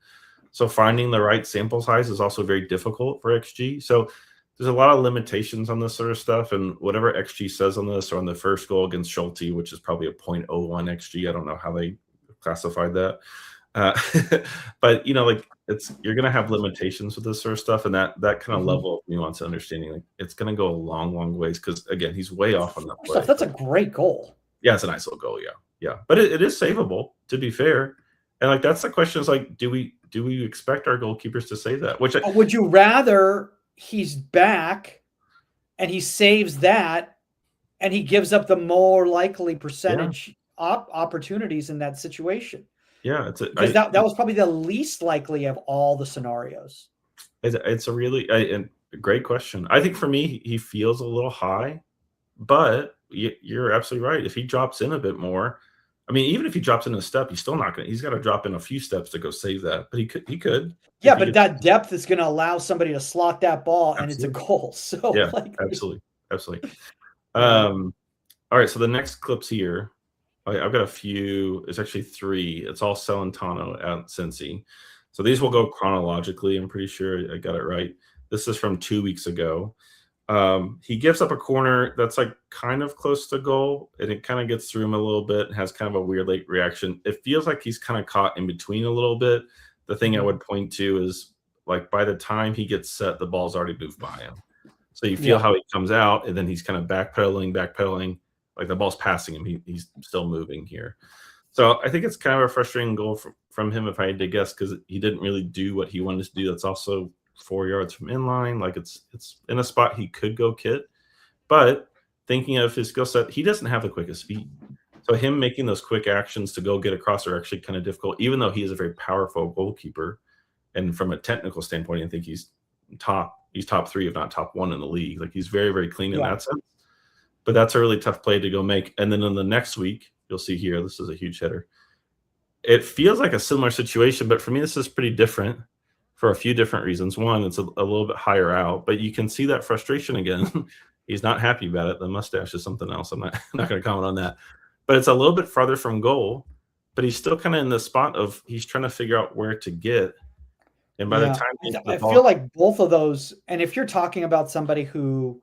So finding the right sample size is also very difficult for XG. So there's a lot of limitations on this sort of stuff, and whatever XG says on this, or on the first goal against Schulte, which is probably a .01 XG. I don't know how they classified that. But like you're gonna have limitations with this sort of stuff, and that kind of level of nuance and understanding, like, it's gonna go a long ways, because again, he's way off on that play. That's a great goal. Yeah, it's a nice little goal. Yeah, but it is savable, to be fair. And like, that's the question, is like, do we expect our goalkeepers to save that? But would you rather he's back and he saves that and he gives up the more likely percentage opportunities in that situation? Yeah, because that was probably the least likely of all the scenarios. It's a really great question. I think for me, he feels a little high, but you're absolutely right. If he drops in a bit more, I mean, even if he drops in a step, he's still not going to. He's got to drop in a few steps to go save that. But he could. Yeah, but that depth is going to allow somebody to slot that ball, and it's a goal. So yeah, absolutely. All right, so the next clips here, I've got a few. It's actually 3. It's all Celentano at Cincy. So these will go chronologically. I'm pretty sure I got it right. This is from 2 weeks ago. He gives up a corner that's like kind of close to goal, and it kind of gets through him a little bit and has kind of a weird late reaction. It feels like he's kind of caught in between a little bit. The thing I would point to is, like, by the time he gets set, the ball's already moved by him. So you feel how he comes out, and then he's kind of backpedaling. Like, the ball's passing him. He's still moving here. So I think it's kind of a frustrating goal from him, if I had to guess, because he didn't really do what he wanted to do. That's also 4 yards from inline. Like, it's in a spot he could go kit. But thinking of his skill set, he doesn't have the quickest feet. So him making those quick actions to go get across are actually kind of difficult, even though he is a very powerful goalkeeper. And from a technical standpoint, I think he's top 3, if not top 1 in the league. Like, he's very, very clean in that sense. But that's a really tough play to go make. And then in the next week, you'll see here, this is a huge header. It feels like a similar situation, but for me, this is pretty different for a few different reasons. One, it's a little bit higher out, but you can see that frustration again. He's not happy about it. The mustache is something else. I'm not going to comment on that. But it's a little bit farther from goal, but he's still kind of in the spot of he's trying to figure out where to get. And by the time I feel like both of those, and if you're talking about somebody who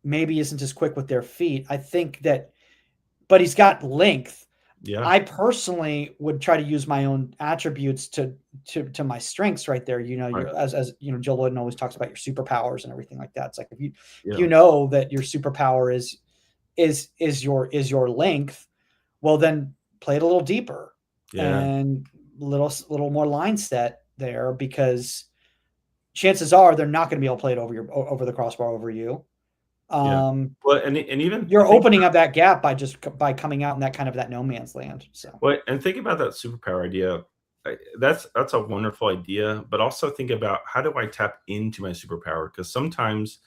maybe isn't as quick with their feet, I think that, but he's got length. Yeah. I personally would try to use my own attributes to my strengths right there. You're, as you know, Joe Lloyd always talks about your superpowers and everything like that. It's like, if you know that your superpower is your length, well, then play it a little deeper and little more line set there, because chances are they're not going to be able to play it over the crossbar over you. Well, and even you're opening up that gap by coming out in that no man's land. So, well, and think about that superpower idea. That's a wonderful idea, but also think about, how do I tap into my superpower? Because sometimes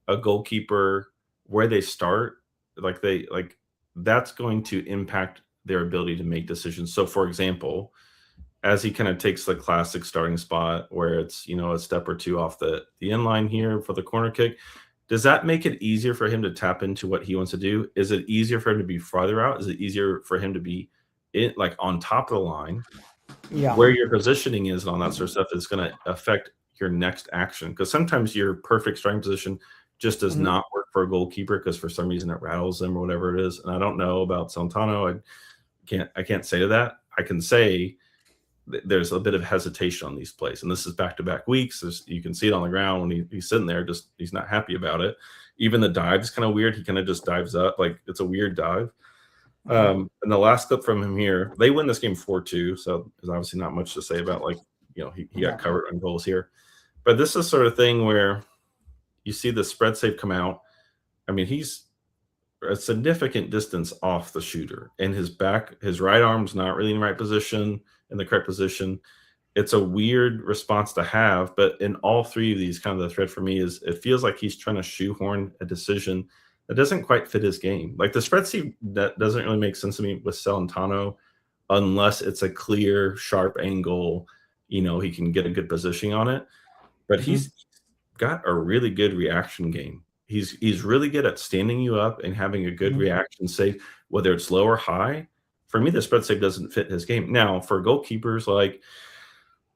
a goalkeeper, where they start, that's going to impact their ability to make decisions. So, for example, as he kind of takes the classic starting spot where it's, a step or two off the inline here for the corner kick, does that make it easier for him to tap into what he wants to do? Is it easier for him to be farther out? Is it easier for him to be on top of the line? Yeah. Where your positioning is and all that sort of stuff is going to affect your next action. Because sometimes your perfect starting position just does not work for a goalkeeper, because for some reason it rattles them or whatever it is. And I don't know about Celentano. I can't say to that. I can say there's a bit of hesitation on these plays, and this is back-to-back weeks. You can see it on the ground when he's sitting there, just he's not happy about it. Even the dive is kind of weird. He kind of just dives up, like it's a weird dive. And the last clip from him here, they win this game 4-2, so there's obviously not much to say about, he got covered on goals here. But this is sort of thing where you see the spread save come out. I mean, he's a significant distance off the shooter, and his right arm's not really in the right position, in the correct position. It's a weird response to have, but in all 3 of these, kind of the thread for me is, it feels like he's trying to shoehorn a decision that doesn't quite fit his game. Like, the spread seat, that doesn't really make sense to me with Celentano, unless it's a clear, sharp angle, he can get a good positioning on it. But he's got a really good reaction game. He's really good at standing you up and having a good reaction save, whether it's low or high. For me, the spread save doesn't fit his game. Now, for goalkeepers like,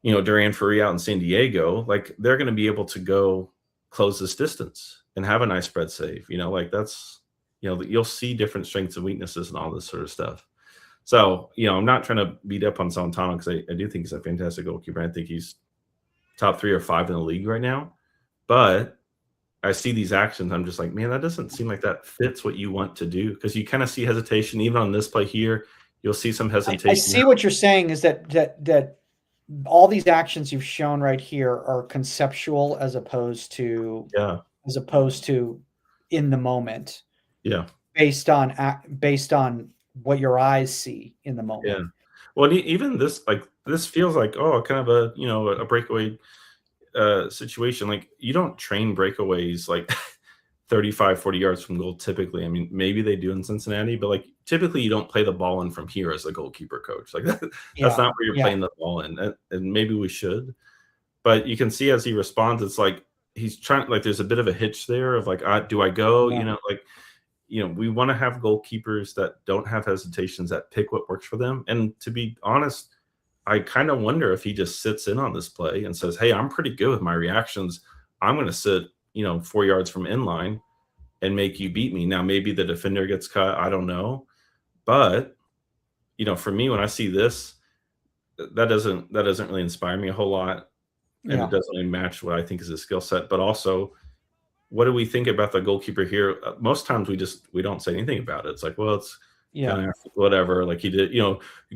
Duran Ferry out in San Diego, like, they're going to be able to go close this distance and have a nice spread save. Like that's, you'll see different strengths and weaknesses and all this sort of stuff. So, I'm not trying to beat up on Salentano because I do think he's a fantastic goalkeeper. I think he's top 3 or 5 in the league right now. But I see these actions. I'm just like, man, that doesn't seem like that fits what you want to do, because you kind of see hesitation even on this play here. You'll see some hesitation. I see what you're saying is that all these actions you've shown right here are conceptual as opposed to in the moment. Yeah. Based on what your eyes see in the moment. Yeah. Well, even this, like, this feels like, kind of a breakaway situation. Like, you don't train breakaways like 35, 40 yards from goal typically. I mean, maybe they do in Cincinnati, but like typically you don't play the ball in from here as a goalkeeper coach. Like that's not where you're playing the ball in. And maybe we should. But you can see as he responds, it's like he's trying, like there's a bit of a hitch there of like, do I go? We want to have goalkeepers that don't have hesitations, that pick what works for them. And to be honest, I kind of wonder if he just sits in on this play and says, hey, I'm pretty good with my reactions. I'm going to sit, 4 yards from inline and make you beat me. Now, maybe the defender gets cut. I don't know. But, for me, when I see this, that doesn't really inspire me a whole lot. And it doesn't really match what I think is his skill set. But also, what do we think about the goalkeeper here? Most times we don't say anything about it. It's like, well, it's kind of whatever. Like he did,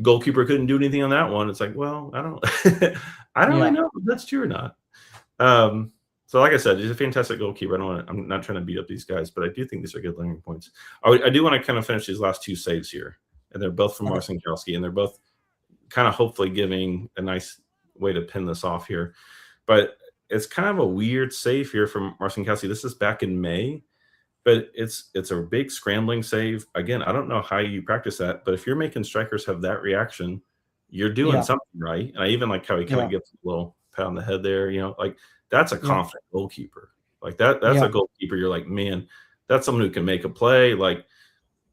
goalkeeper couldn't do anything on that one. It's like, well, I don't really know if that's true or not. So like I said, he's a fantastic goalkeeper. I'm not trying to beat up these guys, but I do think these are good learning points. I do want to kind of finish these last 2 saves here, and they're both from Marcinkowski, and they're both kind of hopefully giving a nice way to pin this off here. But it's kind of a weird save here from Marcinkowski. This is back in May, but it's a big scrambling save. Again, I don't know how you practice that, but if you're making strikers have that reaction, you're doing something right. And I even like how he kind of gets a little pat on the head there, like that's a confident goalkeeper. Like that's a goalkeeper. You're like, man, that's someone who can make a play. Like,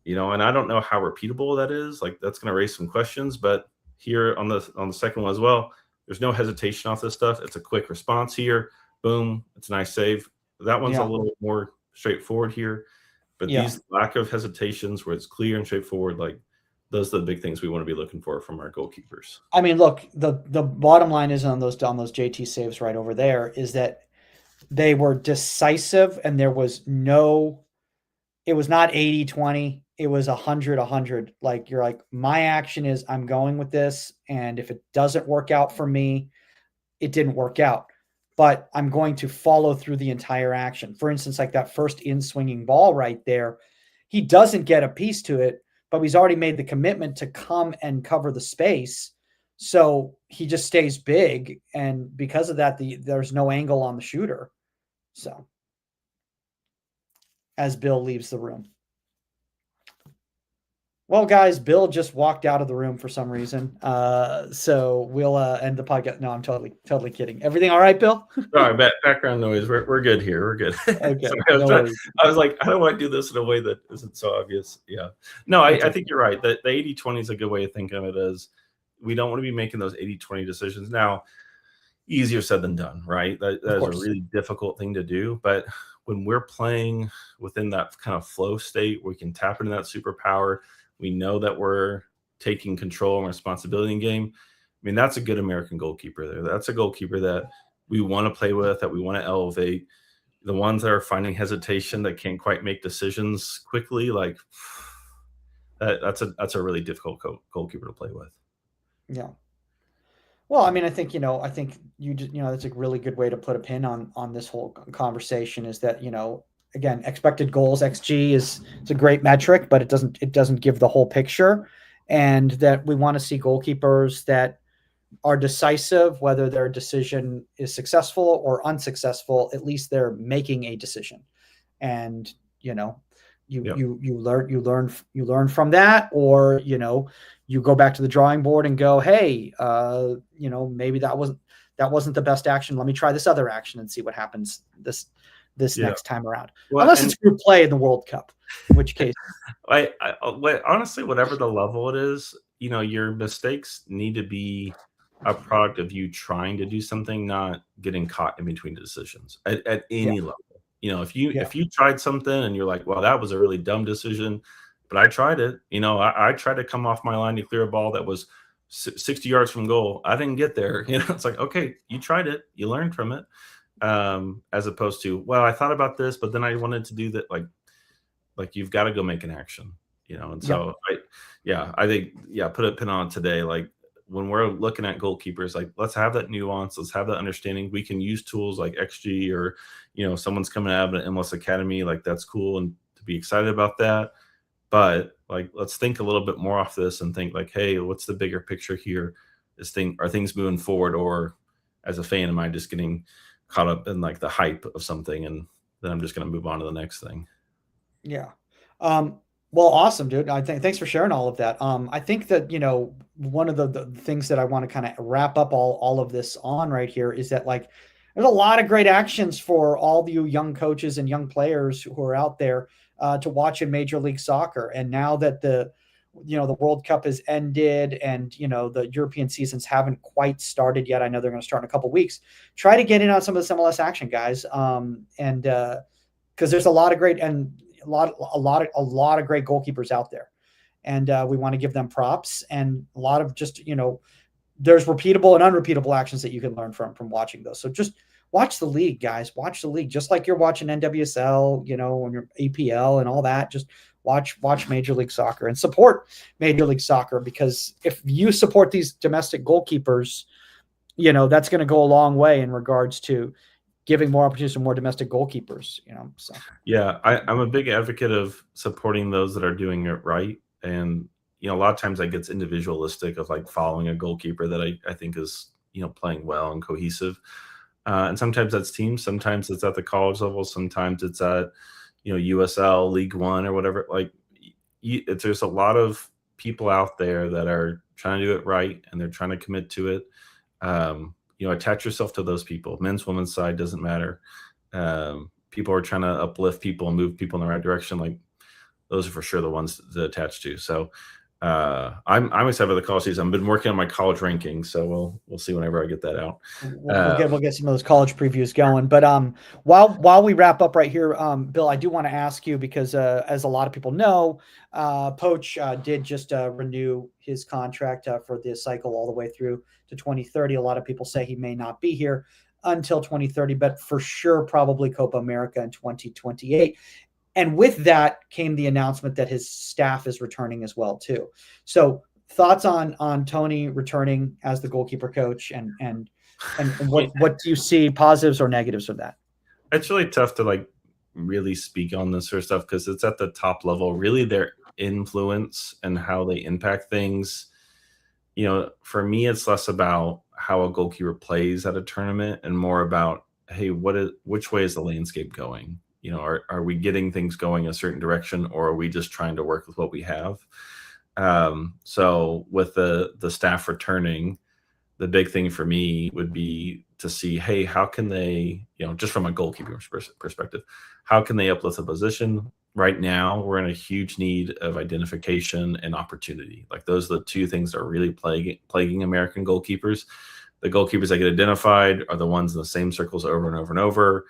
and I don't know how repeatable that is. Like that's going to raise some questions, but here on the second one as well, there's no hesitation off this stuff. It's a quick response here. Boom. It's a nice save. That one's a little more straightforward here. But these lack of hesitations where it's clear and straightforward, like those are the big things we want to be looking for from our goalkeepers. I mean, look, the bottom line is on those JT saves right over there is that they were decisive, and it was not 80-20. It was 100-100. Like you're like, my action is I'm going with this. And if it doesn't work out for me, it didn't work out, but I'm going to follow through the entire action. For instance, like that first in swinging ball right there, he doesn't get a piece to it, but he's already made the commitment to come and cover the space. So he just stays big. And because of that, there's no angle on the shooter. So as Bill leaves the room. Well, guys, Bill just walked out of the room for some reason. So we'll end the podcast. No, I'm totally kidding. Everything all right, Bill? All right, background noise. We're good here. We're good. Okay. I was like, how do I do this in a way that isn't so obvious? Yeah. No, I think you're right. The 80-20 is a good way of thinking of it as we don't want to be making those 80-20 decisions. Now, easier said than done, right? That is a really difficult thing to do. But when we're playing within that kind of flow state, we can tap into that superpower. We know that we're taking control and responsibility in game. I mean, that's a good American goalkeeper there. That's a goalkeeper that we want to play with, that we want to elevate. The ones that are finding hesitation, that can't quite make decisions quickly, like that's a really difficult goalkeeper to play with. Yeah. Well, I mean, I think you just, that's a really good way to put a pin on this whole conversation is that, again, expected goals, XG it's a great metric, but it doesn't give the whole picture. And that we want to see goalkeepers that are decisive, whether their decision is successful or unsuccessful, at least they're making a decision. And, you learn from that, or, you go back to the drawing board and go, hey, maybe that wasn't the best action. Let me try this other action and see what happens this next time around. Well, unless it's group play in the World Cup, in which case. Honestly, whatever the level it is, your mistakes need to be a product of you trying to do something, not getting caught in between decisions at Yeah. any level. Yeah. If you tried something and you're like, well, that was a really dumb decision, but I tried it. I tried to come off my line to clear a ball that was 60 yards from goal. I didn't get there. It's like, okay, you tried it, you learned from it. As opposed to, well, I thought about this, but then I wanted to do that. Like you've got to go make an action. And Yeah. so I think, put a pin on it today. Like when we're looking at goalkeepers, like let's have that nuance, let's have that understanding. We can use tools like XG, or someone's coming out of an MLS academy, like that's cool and to be excited about that. But like let's think a little bit more off this and think like, hey, what's the bigger picture here? Are things moving forward, or as a fan, am I just getting caught up in like the hype of something and then I'm just going to move on to the next thing? Yeah. Well, awesome, dude. Thanks for sharing all of that. I think that, one of the things that I want to kind of wrap up all of this on right here is that, like, there's a lot of great actions for all you young coaches and young players who are out there to watch in Major League Soccer. And now that the World Cup has ended and, the European seasons haven't quite started yet. I know they're going to start in a couple of weeks. Try to get in on some of this MLS action, guys. And because there's a lot of great and a lot of great goalkeepers out there, and we want to give them props, and a lot of just there's repeatable and unrepeatable actions that you can learn from watching those. So just watch the league, guys. Watch the league, just like you're watching NWSL, and your APL and all that. Just watch Major League Soccer and support Major League Soccer, because if you support these domestic goalkeepers, that's going to go a long way in regards to giving more opportunities to more domestic goalkeepers, so. Yeah, I'm a big advocate of supporting those that are doing it right. And, a lot of times that gets individualistic of like following a goalkeeper that I think is, playing well and cohesive. And sometimes that's teams, sometimes it's at the college level, sometimes it's at, USL, League One, or whatever. Like, there's a lot of people out there that are trying to do it right and they're trying to commit to it. Attach yourself to those people. Men's, women's side, doesn't matter. People are trying to uplift people and move people in the right direction. Like those are for sure the ones to attach to. So I'm excited for the college season. I've been working on my college rankings, so we'll see whenever I get that out. We'll get some of those college previews going. But while we wrap up right here, Bill, I do want to ask you, because as a lot of people know, Poach did just renew his contract for this cycle all the way through to 2030. A lot of people say he may not be here until 2030, but for sure probably Copa America in 2028. And with that came the announcement that his staff is returning as well too. So thoughts on Tony returning as the goalkeeper coach, and what do you see, positives or negatives of that? It's really tough to like really speak on this sort of stuff because it's at the top level. Really, their influence and how they impact things. For me, it's less about how a goalkeeper plays at a tournament and more about, hey, which way is the landscape going? Are we getting things going a certain direction, or are we just trying to work with what we have? So with the staff returning, the big thing for me would be to see, hey, how can they, just from a goalkeeper perspective, how can they uplift the position? Right now, we're in a huge need of identification and opportunity. Like those are the two things that are really plaguing American goalkeepers. The goalkeepers that get identified are the ones in the same circles over and over and over.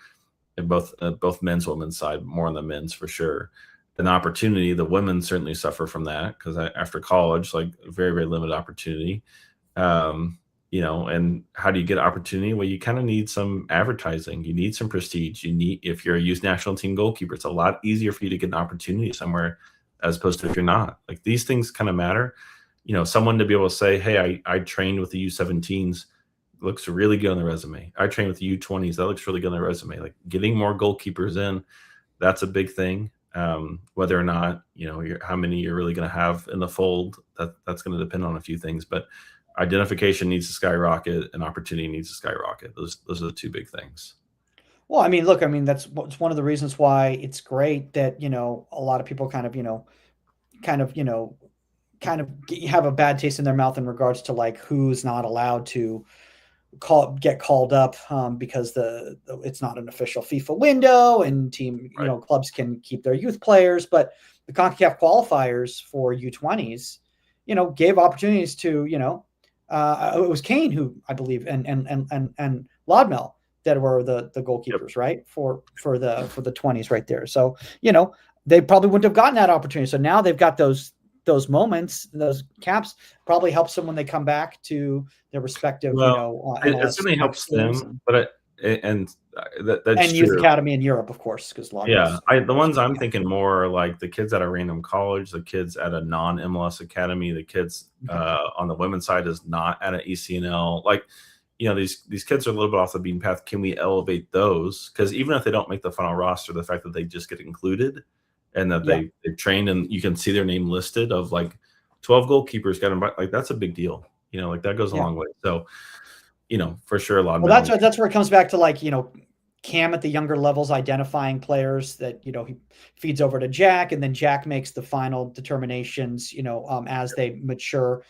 And both men's, women's side, more on the men's for sure. An opportunity, the women certainly suffer from that because after college, like very, very limited opportunity. And how do you get opportunity? Well, you kind of need some advertising. You need some prestige. If you're a youth national team goalkeeper, it's a lot easier for you to get an opportunity somewhere as opposed to if you're not. Like these things kind of matter. Someone to be able to say, hey, I trained with the U17s. Looks really good on the resume. I train with the U20s. That looks really good on the resume. Like getting more goalkeepers in, that's a big thing. Whether or not, how many you're really going to have in the fold, that's going to depend on a few things. But identification needs to skyrocket and opportunity needs to skyrocket. Those are the two big things. Well, I mean, look, that's one of the reasons why it's great that, a lot of people kind of have a bad taste in their mouth in regards to like who's not allowed to get called up because it's not an official FIFA window, and Right. clubs can keep their youth players, but the CONCACAF qualifiers for U20s, gave opportunities to it was Kane who I believe and Lodmell that were the goalkeepers, Yep. right? For the 20s right there. So, they probably wouldn't have gotten that opportunity. So now they've got those moments, those caps probably helps them when they come back to their respective, Well, it MLS certainly helps teams them, but that's and youth true. academy in Europe, of course, because Yeah, Lodmell's the ones I'm thinking more are like the kids at a random college, the kids at a non-MLS academy, the kids on the women's side is not at an ECNL. Like, these kids are a little bit off the beaten path. Can we elevate those? Because even if they don't make the final roster, the fact that they just get included and that they've trained and you can see their name listed of like 12 goalkeepers got invited, like that's a big deal. Like that goes a long way. So, for sure, a lot of that's where it comes back to like, Cam at the younger levels identifying players that he feeds over to Jack, and then Jack makes the final determinations as they mature,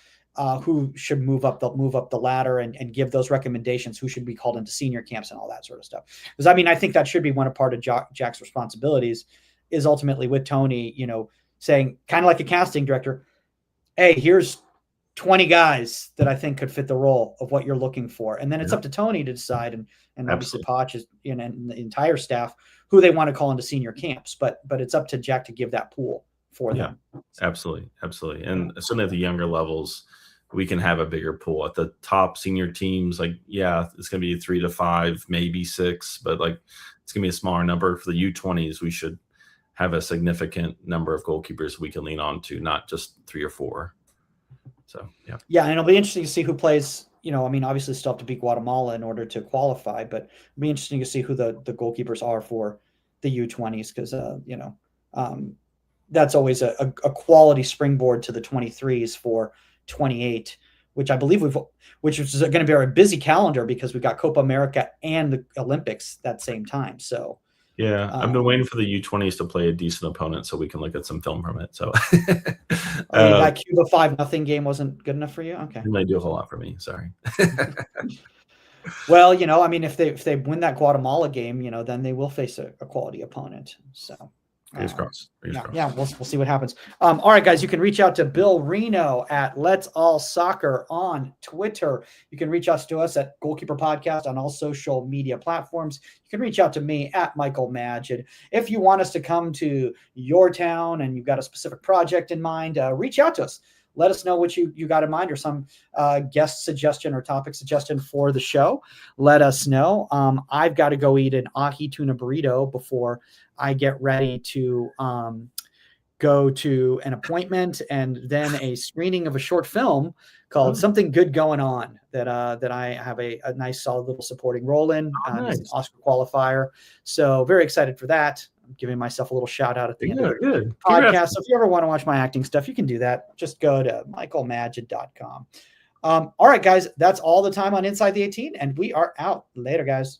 who should move up the ladder and give those recommendations, who should be called into senior camps and all that sort of stuff. Because I think that should be a part of Jack's responsibilities is ultimately with Tony, saying kind of like a casting director, hey, here's 20 guys that I think could fit the role of what you're looking for. And then it's up to Tony to decide, and obviously Potch is, and the entire staff, who they want to call into senior camps. But it's up to Jack to give that pool for them. Absolutely. And certainly at the younger levels, we can have a bigger pool. At the top senior teams, like, it's going to be 3 to 5, maybe 6, but like it's going to be a smaller number. For the U20s, we should have a significant number of goalkeepers we can lean on to, not just 3 or 4. So, and it'll be interesting to see who plays. Obviously still have to beat Guatemala in order to qualify, but it'll be interesting to see who the goalkeepers are for the U20s, because that's always a quality springboard to the 23s for 28, which I believe which is going to be a busy calendar because we've got Copa America and the Olympics that same time. So I've been waiting for the U20s to play a decent opponent so we can look at some film from it. So that Cuba 5-0 game wasn't good enough for you? Okay. It might do a whole lot for me. Sorry. Well, if they win that Guatemala game, then they will face a quality opponent. So fingers crossed. We'll see what happens. All right, guys, you can reach out to Bill Reno at Let's All Soccer on Twitter. You can reach out to us at Goalkeeper Podcast on all social media platforms. You can reach out to me at Michael Magid. If you want us to come to your town and you've got a specific project in mind, reach out to us. Let us know what you got in mind, or some guest suggestion or topic suggestion for the show. Let us know. I've got to go eat an ahi tuna burrito before I get ready to go to an appointment and then a screening of a short film called Something Good Going On that I have a nice solid little supporting role in. It's an Oscar qualifier. So very excited for that. I'm giving myself a little shout out at the end of the podcast. So if you ever want to watch my acting stuff, you can do that. Just go to michaelmagid.com. All right, guys, that's all the time on Inside the 18, and we are out. Later, guys.